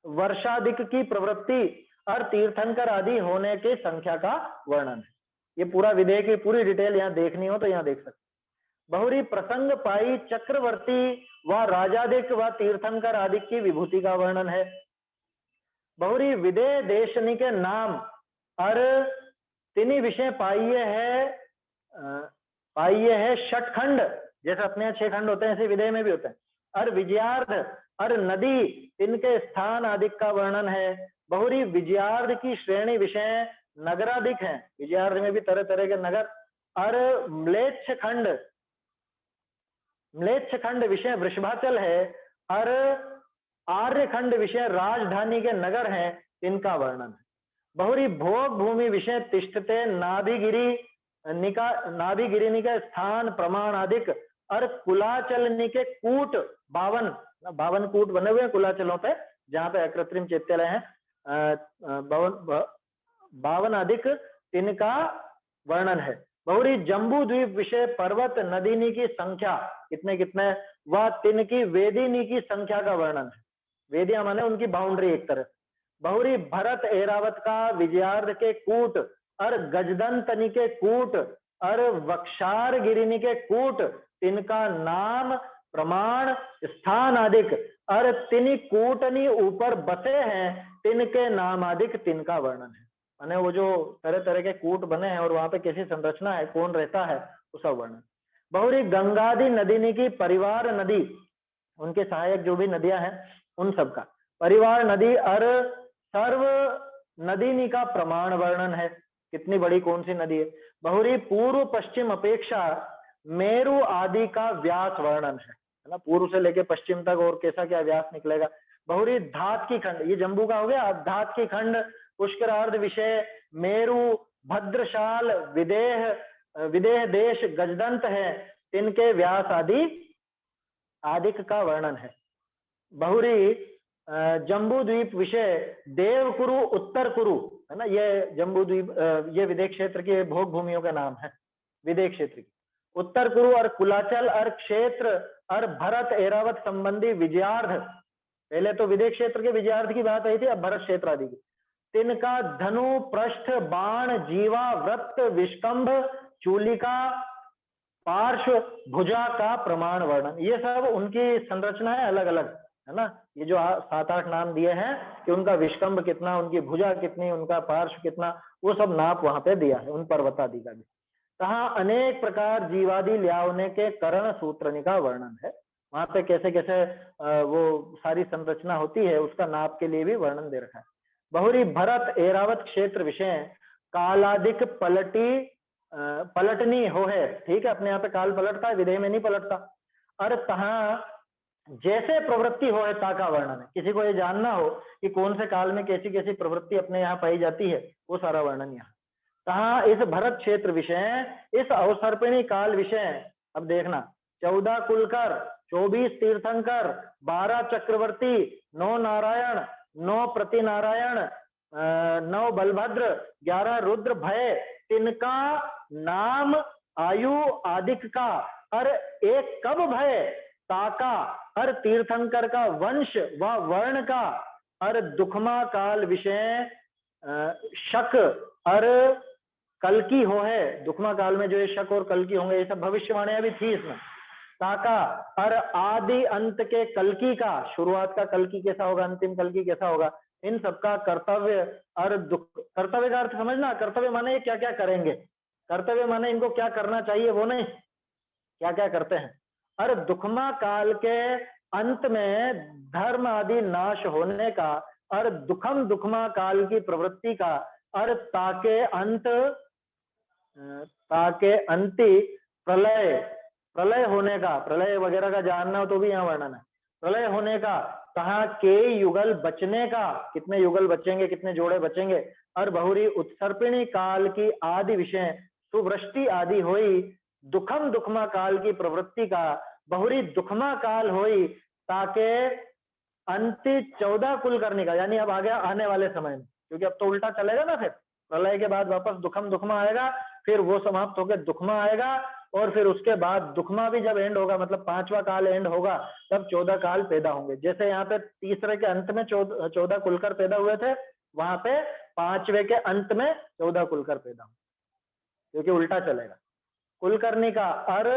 वर्षादिक की प्रवृत्ति, और तीर्थंकर आदि होने की संख्या का वर्णन है। ये पूरा विधेय की पूरी डिटेल यहाँ देखनी हो तो यहाँ देख सकते। बहुरी प्रसंग पाई चक्रवर्ती व राजादिक व तीर्थंकर आदि की विभूति का वर्णन है। बहुरी विदेह देशनी के नाम और तिनी विषय पाइये है षटखंड, जैसे अपने यहाँ 6 खंड होते हैं ऐसे विदेह में भी होते हैं। और विजयार्ध और नदी इनके स्थान आदि का वर्णन है। बहुरी विजयार्ध की श्रेणी विषय नगराधिक हैं, विजयार्ध में भी तरह तरह के नगर। और म्लेच्छ खंड विषय वृषभाचल है। और आर्यखंड विषय राजधानी के नगर हैं, इनका वर्णन है। बहुरी भोग भूमि विषय तिष्ठते नाभिगिरिनी के स्थान प्रमाण अधिक। और कुलाचलनी के कूट 52 कूट बने हुए हैं कुलाचलों पे, जहां पे अकृत्रिम चैत्यालय है, 52 अधिक तिनका वर्णन है। बहुरी जम्बू द्वीप विषय पर्वत नदीनी की संख्या कितने कितने व तिनकी वेदिनी की संख्या का वर्णन है। वेदिया माने उनकी बाउंड्री एक तरह। बहुरी भरत एरावत का विजयार्ध के कूट और गजदंतनी के कूट और वक्षार गिरिनी के कूट तिनका नाम प्रमाण स्थान अधिक। और तिनी कूटनी ऊपर बसे हैं, तिनके नाम अधिक तिनका वर्णन है। माने वो जो तरह तरह के कूट बने हैं और वहां पे कैसी संरचना है, कौन रहता है, उसका वर्णन। बहुरी गंगादि नदीनी की परिवार नदी, उनके सहायक जो भी नदियां हैं उन सबका परिवार नदी और सर्व नदीनी का प्रमाण वर्णन है, कितनी बड़ी कौन सी नदी है। बहुरी पूर्व पश्चिम अपेक्षा मेरु आदि का व्यास वर्णन है ना, पूर्व से लेके पश्चिम तक और कैसा क्या व्यास निकलेगा। बहुरी धात की खंड, ये जम्बू का हो गया। धात की खंड पुष्करार्ध विषय मेरु भद्रशाल विदेह देश गजदंत है, इनके व्यास आदि आदिक का वर्णन है। बहुरी जम्बू द्वीप विषय देवकुरु उत्तर कुरु है ना, ये जम्बू द्वीप ये विदेह क्षेत्र के भोग भूमियों का नाम है, विदेह क्षेत्र की। उत्तर कुरु और कुलाचल और क्षेत्र और भरत एरावत संबंधी विजयार्ध, पहले तो विदेह क्षेत्र के विजयार्ध की बात आई थी, अब भरत क्षेत्र आदि की। तिनका धनु पृष्ठ बाण जीवा वृत्त विष्कंभ चूलिका पार्श्व भुजा का प्रमाण वर्णन, ये सब उनकी संरचना है अलग अलग है ना। ये जो 7-8 नाम दिए हैं कि उनका विष्कंभ कितना, उनकी भुजा कितनी, उनका पार्श्व कितना, वो सब नाप वहां पे दिया है उन पर्वतादि का भी। कहा अनेक प्रकार जीवादि ल्यावने के करण सूत्रनी का वर्णन है, वहां पे कैसे कैसे वो सारी संरचना होती है उसका नाप के लिए भी वर्णन दे रखा है। बहुरी भरत एरावत क्षेत्र विषय कालादिक पलटनी हो है, ठीक है, अपने यहाँ पे काल पलटता है, विदेह में नहीं पलटता। और तहाँ जैसे प्रवृत्ति हो है ताका वर्णन है, किसी को ये जानना हो कि कौन से काल में कैसी कैसी प्रवृत्ति अपने यहाँ पाई जाती है, वो सारा वर्णन यहाँ। कहा इस भरत क्षेत्र विषय इस अवसर्पिणी काल विषय, अब देखना 14 कुलकर 24 तीर्थंकर 12 चक्रवर्ती 9 नारायण 9 प्रति नारायण 9 बलभद्र 11 रुद्र भय, तिनका नाम आयु आदिक का और एक कब भय ताका और तीर्थंकर का वंश व वर्ण का और दुखमा काल विषय शक और कल्कि हो है। दुखमा काल में जो ये शक और कल्कि होंगे, ये सब भविष्यवाणियां भी थी इसमें। ताका और आदि अंत के कल्कि का, शुरुआत का कल्कि कैसा होगा, अंतिम कल्कि कैसा होगा, इन सबका कर्तव्य और दुख। कर्तव्य का अर्थ समझना, कर्तव्य माने ये क्या क्या करेंगे, कर्तव्य माने इनको क्या करना चाहिए वो नहीं, क्या क्या करते हैं। और दुखमा काल के अंत में धर्म आदि नाश होने का और दुखमा काल की प्रवृत्ति का और ताके अंति प्रलय होने का, प्रलय वगैरह का जानना हो तो भी यहाँ वर्णन है। प्रलय होने का, कहा के युगल बचने का, कितने युगल बचेंगे, कितने जोड़े बचेंगे। और बहुरी उत्सर्पिणी काल की आदि विषय सुवृष्टि आदि होई, दुखमा काल की प्रवृत्ति का बहुरी दुखमा काल होई, ताके अंति 14 कुल करने का, यानी अब आ गया आने वाले समय में, क्योंकि अब तो उल्टा चलेगा ना, फिर प्रलय के बाद वापस दुखमा आएगा, फिर वो समाप्त होकर दुखमा आएगा, और फिर उसके बाद दुखमा भी जब एंड होगा, मतलब 5वां काल एंड होगा, तब 14 काल पैदा होंगे। जैसे यहाँ पे तीसरे के अंत में 14 कुलकर पैदा हुए थे, वहां पे 5वें के अंत में 14 कुलकर पैदा होंगे। क्योंकि उल्टा चलेगा। कुलकर्णिका अर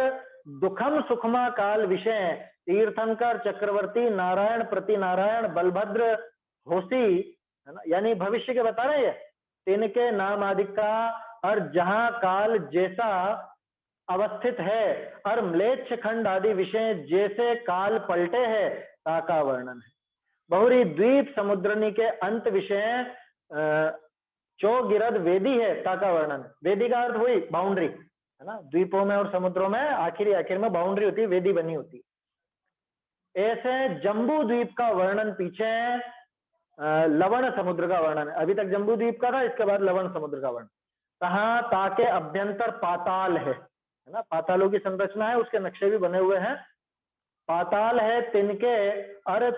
दुखम सुखमा काल विषय तीर्थंकर चक्रवर्ती नारायण प्रति नारायण बलभद्र होसी, है ना, यानी भविष्य के बता रहे हैं तिनके नाम आदि का, और जहां काल जैसा अवस्थित है, और म्लेच्छ खंड आदि विषय जैसे काल पलटे है ताका वर्णन है। बहुरी द्वीप समुद्रनी के अंत विषय चौगिरद वेदी है ताका वर्णन है। वेदी का अर्थ हुई बाउंड्री, है ना, द्वीपों में और समुद्रों में आखिर में बाउंड्री होती है, वेदी बनी होती है। ऐसे जम्बू द्वीप का वर्णन पीछे लवण समुद्र का वर्णन है। अभी तक जम्बू द्वीप का था, इसके बाद लवण समुद्र का वर्णन। कहा ताके अभ्यंतर पाताल है ना, पातालों की संरचना है, उसके नक्शे भी बने हुए हैं। पाताल है तिनके और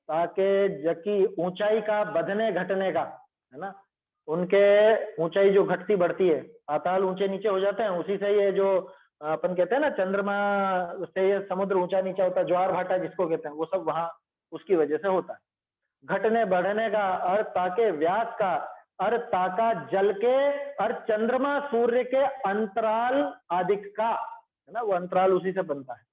ताके जकी ऊंचाई का बधने घटने का, है ना, उनके ऊंचाई जो घटती बढ़ती है, पाताल ऊंचे नीचे हो जाते हैं, उसी से ये जो अपन कहते हैं ना चंद्रमा से ये समुद्र ऊंचा नीचा होता है, ज्वार भाटा जिसको कहते हैं, वो सब वहां उसकी वजह से होता है। घटने बढ़ने का और ताके व्यास का, और ताका जल के, और चंद्रमा सूर्य के अंतराल आदिक का, है ना, वो अंतराल उसी से बनता है।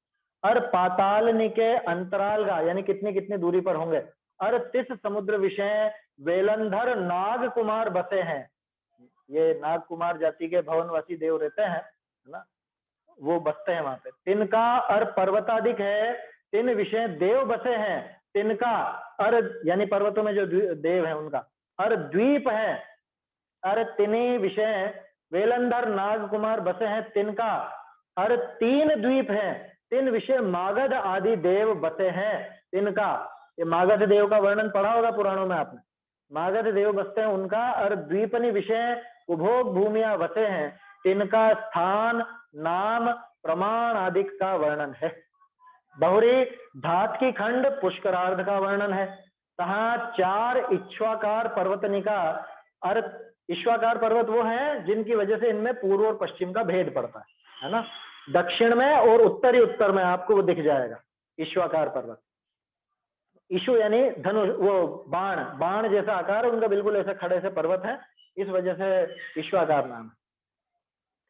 और पातालनी के अंतराल का, यानी कितनी कितनी दूरी पर होंगे। और तिस समुद्र विषय वेलंधर नाग कुमार बसे हैं, ये नाग कुमार जाति के भवनवासी देव रहते हैं, है ना, वो बसते हैं वहां पे। तिनका और पर्वताधिक है, तिन विषय देव बसे हैं, तिनका और यानी पर्वतों में जो देव है उनका, और द्वीप है, और तिनी विषय वेलंधर नाग कुमार बसे हैं, तिनका और तीन द्वीप हैं, तीन विषय मागध आदि देव बसे हैं, तिनका। ये मागध देव का वर्णन पढ़ा होगा पुराणों में आपने, मागध देव बसते हैं उनका, और द्वीपनि विषय उपभोग भूमिया बसे हैं, तिनका स्थान नाम प्रमाण आदि का वर्णन है। बहुरी धात की खंड पुष्करार्ध का वर्णन है। कहा चार इक्ष्वाकार पर्वतनिका, और इक्ष्वाकार पर्वत वो हैं जिनकी वजह से इनमें पूर्व और पश्चिम का भेद पड़ता है ना, दक्षिण में और उत्तरी उत्तर में आपको वो दिख जाएगा इक्ष्वाकार पर्वत। इशु यानी धनुष, वो बाण, बाण जैसा आकार उनका, बिल्कुल ऐसे खड़े से पर्वत है, इस वजह से इक्ष्वाकार नाम है,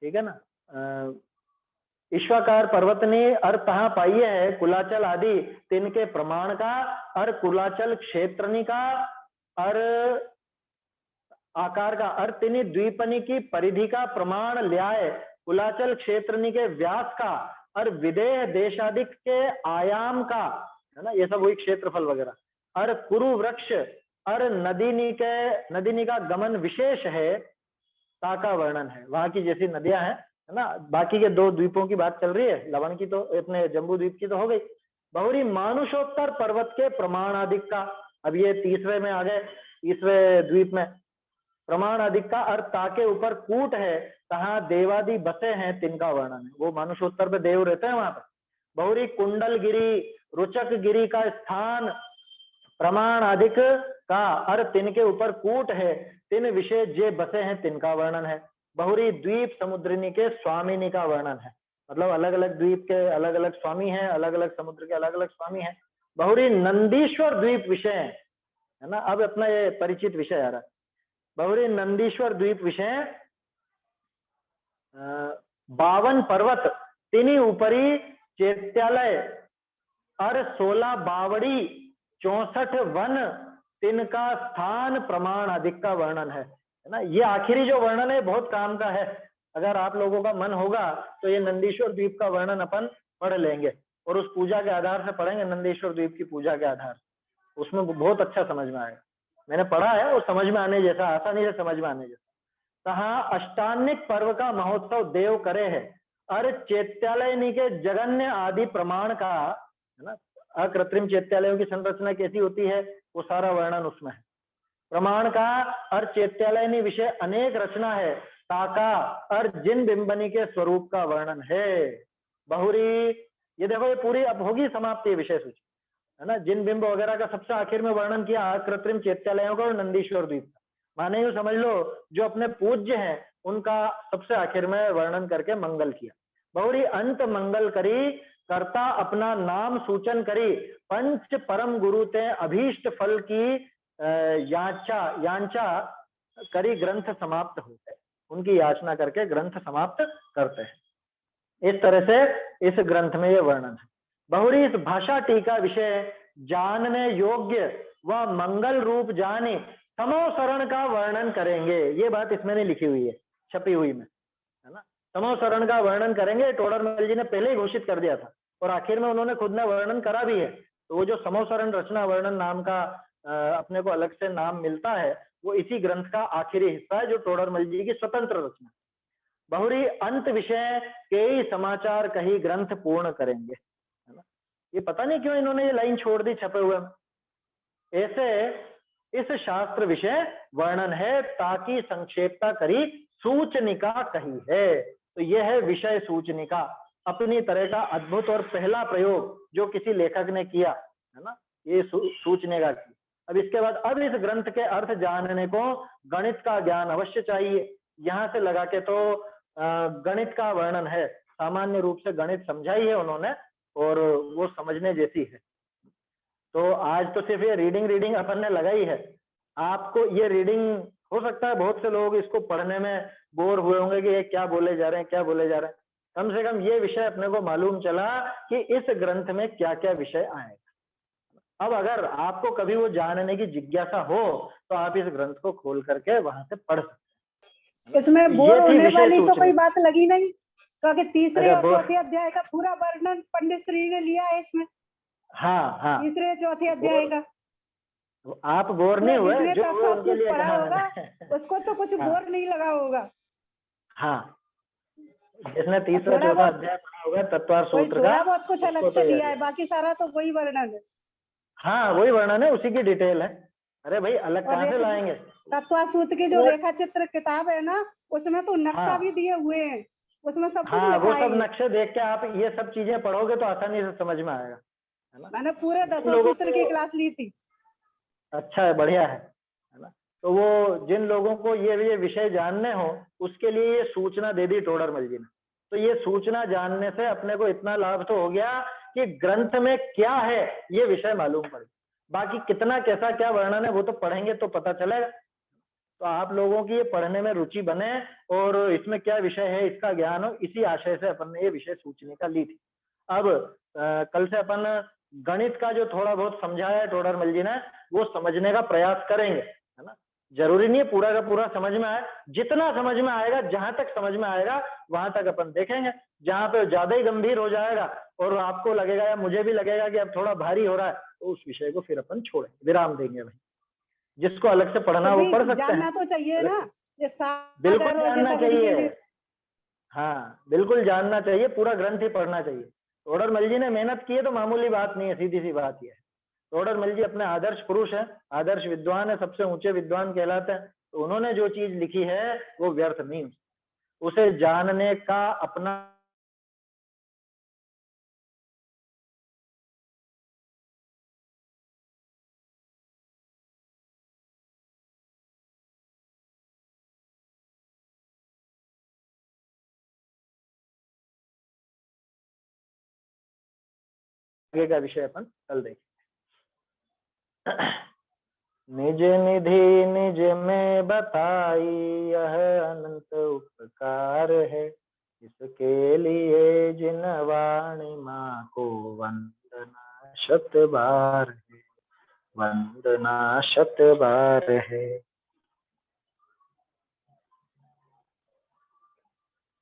ठीक है ना। ईश्वाकार पर्वतनी और तहा पाइये है कुलाचल आदि तिनके प्रमाण का, और कुलाचल क्षेत्रनी का और आकार का, और तिनी द्वीपनी की परिधि का प्रमाण ल्याए, कुलाचल क्षेत्रनी के व्यास का, और विदेह देशादिक के आयाम का, है ना, ये सब वही क्षेत्रफल वगैरह, और कुरु वृक्ष और नदीनी का गमन विशेष है, ताका वर्णन है। वहां की जैसी नदियां हैं, है ना। बाकी के दो द्वीपों की बात चल रही है, लवण की तो, अपने जम्बू द्वीप की तो हो गई। बहुरी मानुषोत्तर पर्वत के प्रमाण आदिक का, अब ये तीसरे में आ गए, तीसरे द्वीप में प्रमाण आदिक का, और ताके ऊपर कूट है, कहा देवादि बसे हैं, तिनका वर्णन है। वो मानुषोत्तर पे देव रहते हैं वहां पर। बहुरी कुंडल गिरी रुचक गिरी का स्थान प्रमाण अधिक का, और तिनके ऊपर कूट है, तिन विषय जे बसे हैं, तिनका वर्णन है। बहुरी द्वीप समुद्रिनी के स्वामिनी का वर्णन है, मतलब अलग अलग द्वीप के अलग अलग स्वामी हैं, अलग अलग समुद्र के अलग अलग स्वामी हैं। बहुरी नंदीश्वर द्वीप विषय है ना, अब अपना ये परिचित विषय आ रहा है। बहुरी नंदीश्वर द्वीप विषय 52 पर्वत तिनी ऊपरी चैत्यालय, और 16 बावड़ी 64 वन, तिनका स्थान प्रमाण अधिक का वर्णन है ना। ये आखिरी जो वर्णन है बहुत काम का है, अगर आप लोगों का मन होगा तो ये नंदीश्वर द्वीप का वर्णन अपन पढ़ लेंगे, और उस पूजा के आधार से पढ़ेंगे, नंदीश्वर द्वीप की पूजा के आधार, उसमें बहुत अच्छा समझ में आएगा। मैंने पढ़ा है और समझ में आने जैसा, आसानी से समझ में आने जैसा। कहा अष्टान्निक पर्व का महोत्सव देव करे है, और चैत्यालय के जगन्य आदि प्रमाण का, है ना, अकृत्रिम चैत्यालयों की संरचना कैसी होती है वो सारा वर्णन उसमें है। प्रमाण का और चैत्यालय विषय अनेक रचना है, ताका और जिन बिंबनी के स्वरूप का वर्णन है। बहुरी, ये देखो ये पूरी अब होगी समाप्ति विषय सूची, है ना। जिन बिंब वगैरह का सबसे आखिर में वर्णन किया कृत्रिम चैत्यालयों का और नंदीश्वर द्वीप का, माने यूं समझ लो जो अपने पूज्य हैं उनका सबसे आखिर में वर्णन करके मंगल किया। बहुरी अंत मंगल करी, करता अपना नाम सूचन करी, पंच परम गुरु ते अभीष्ट फल की यांचा करी ग्रंथ समाप्त होते, उनकी याचना करके ग्रंथ समाप्त करते हैं। इस तरह से इस ग्रंथ में ये वर्णन है। बहुरी इस भाषा टीका विषय जानने योग्य व मंगल रूप जाने समोसरण का वर्णन करेंगे। ये बात इसमें नहीं लिखी हुई है, छपी हुई में, है ना। समोसरण का वर्णन करेंगे, टोडरमल जी ने पहले ही घोषित कर दिया था और आखिर में उन्होंने खुद ने वर्णन करा भी है। तो वो जो समोसरण रचना वर्णन नाम का अपने को अलग से नाम मिलता है, वो इसी ग्रंथ का आखिरी हिस्सा है, जो टोडरमल जी की स्वतंत्र रचना। बहुरी अंत विषय कई समाचार कही ग्रंथ पूर्ण करेंगे, है ना। ये पता नहीं क्यों इन्होंने ये लाइन छोड़ दी छपे हुए में। ऐसे इस शास्त्र विषय वर्णन है, ताकि संक्षेपता करी सूचनिका कही है। तो यह है विषय सूचनिका, अपनी तरह का अद्भुत और पहला प्रयोग जो किसी लेखक ने किया, है ना, ये सूचनेका की। अब इसके बाद अब इस ग्रंथ के अर्थ जानने को गणित का ज्ञान अवश्य चाहिए। यहाँ से लगा के तो गणित का वर्णन है, सामान्य रूप से गणित समझाई है उन्होंने और वो समझने जैसी है। तो आज तो सिर्फ ये रीडिंग अपन ने लगाई है। आपको ये रीडिंग हो सकता है बहुत से लोग इसको पढ़ने में बोर हुए होंगे कि ये क्या बोले जा रहे हैं, क्या बोले जा रहे हैं। कम से कम ये विषय अपने को मालूम चला कि इस ग्रंथ में क्या क्या विषय आएगा। अब अगर आपको कभी वो जानने की जिज्ञासा हो तो आप इस ग्रंथ को खोल करके वहां से पढ़ सकते हैं। इसमें बोर होने वाली तो कोई बात लगी नहीं, क्योंकि तीसरे और चौथे अध्याय का पूरा वर्णन पंडित श्री ने लिया है इसमें। हाँ हाँ, तीसरे चौथे अध्याय का आप बोर नहीं हुए, जिसने जो पढ़ा होगा उसको तो कुछ बोर नहीं लगा होगा। हाँ, जिसने तीसरा चौथा अध्याय पढ़ा होगा तत्वार सूत्र का, थोड़ा बहुत कुछ अलग से लिया है, बाकी सारा तो वही वर्णन है। हाँ वही वर्णन है, उसी की डिटेल है। अरे भाई अलग कहाँ से लाएंगे। तत्वार सूत्र की जो रेखा चित्र किताब है ना, उसमें तो नक्शा भी दिए हुए हैं, उसमें सब कुछ लिखा है। वो सब नक्शे देख के आप ये सब चीजें पढ़ोगे तो आसानी से समझ में आएगा, है ना। मैंने पूरे 10 सूत्र की क्लास ली थी। अच्छा है, बढ़िया है ना। तो वो जिन लोगों को ये विषय जानने हो उसके लिए ये सूचना दे दी टोडरमल जी ने। तो ये सूचना जानने से अपने को इतना लाभ तो हो गया कि ग्रंथ में क्या है ये विषय मालूम पड़े। बाकी कितना कैसा क्या वर्णन है वो तो पढ़ेंगे तो पता चलेगा। तो आप लोगों की ये पढ़ने में रुचि बने और इसमें क्या विषय है इसका ज्ञान हो, इसी आशय से अपन ने ये विषय सूचने का ली थी। अब कल से अपन गणित का जो थोड़ा बहुत समझाया है टोडरमल जी ने वो समझने का प्रयास करेंगे, है ना। जरूरी नहीं है पूरा का पूरा समझ में आए, जितना समझ में आएगा, जहां तक समझ में आएगा वहां तक अपन देखेंगे। जहां पे ज्यादा ही गंभीर हो जाएगा और आपको लगेगा या मुझे भी लगेगा कि अब थोड़ा भारी हो रहा है, तो उस विषय को फिर अपन छोड़ेंगे, विराम देंगे। भाई जिसको अलग से पढ़ना तो वो पढ़ सकते हैं। जानना तो चाहिए ना, ये बिल्कुल जानना चाहिए। हाँ बिल्कुल जानना चाहिए, पूरा ग्रंथ ही पढ़ना चाहिए। टोडरमल जी ने मेहनत की है तो मामूली बात नहीं है, सीधी सी बात यह है। टोडरमल जी अपने आदर्श पुरुष है, आदर्श विद्वान है, सबसे ऊंचे विद्वान कहलाते हैं। तो उन्होंने जो चीज लिखी है वो व्यर्थ नहीं, उसे जानने का अपना आगे का विषय अपन कल देखेंगे। निज निधि निज में बताई यह अनंत उपकार है, इसके लिए जिन वाणी माँ को वंदना शत बार है, वंदना शत बार है।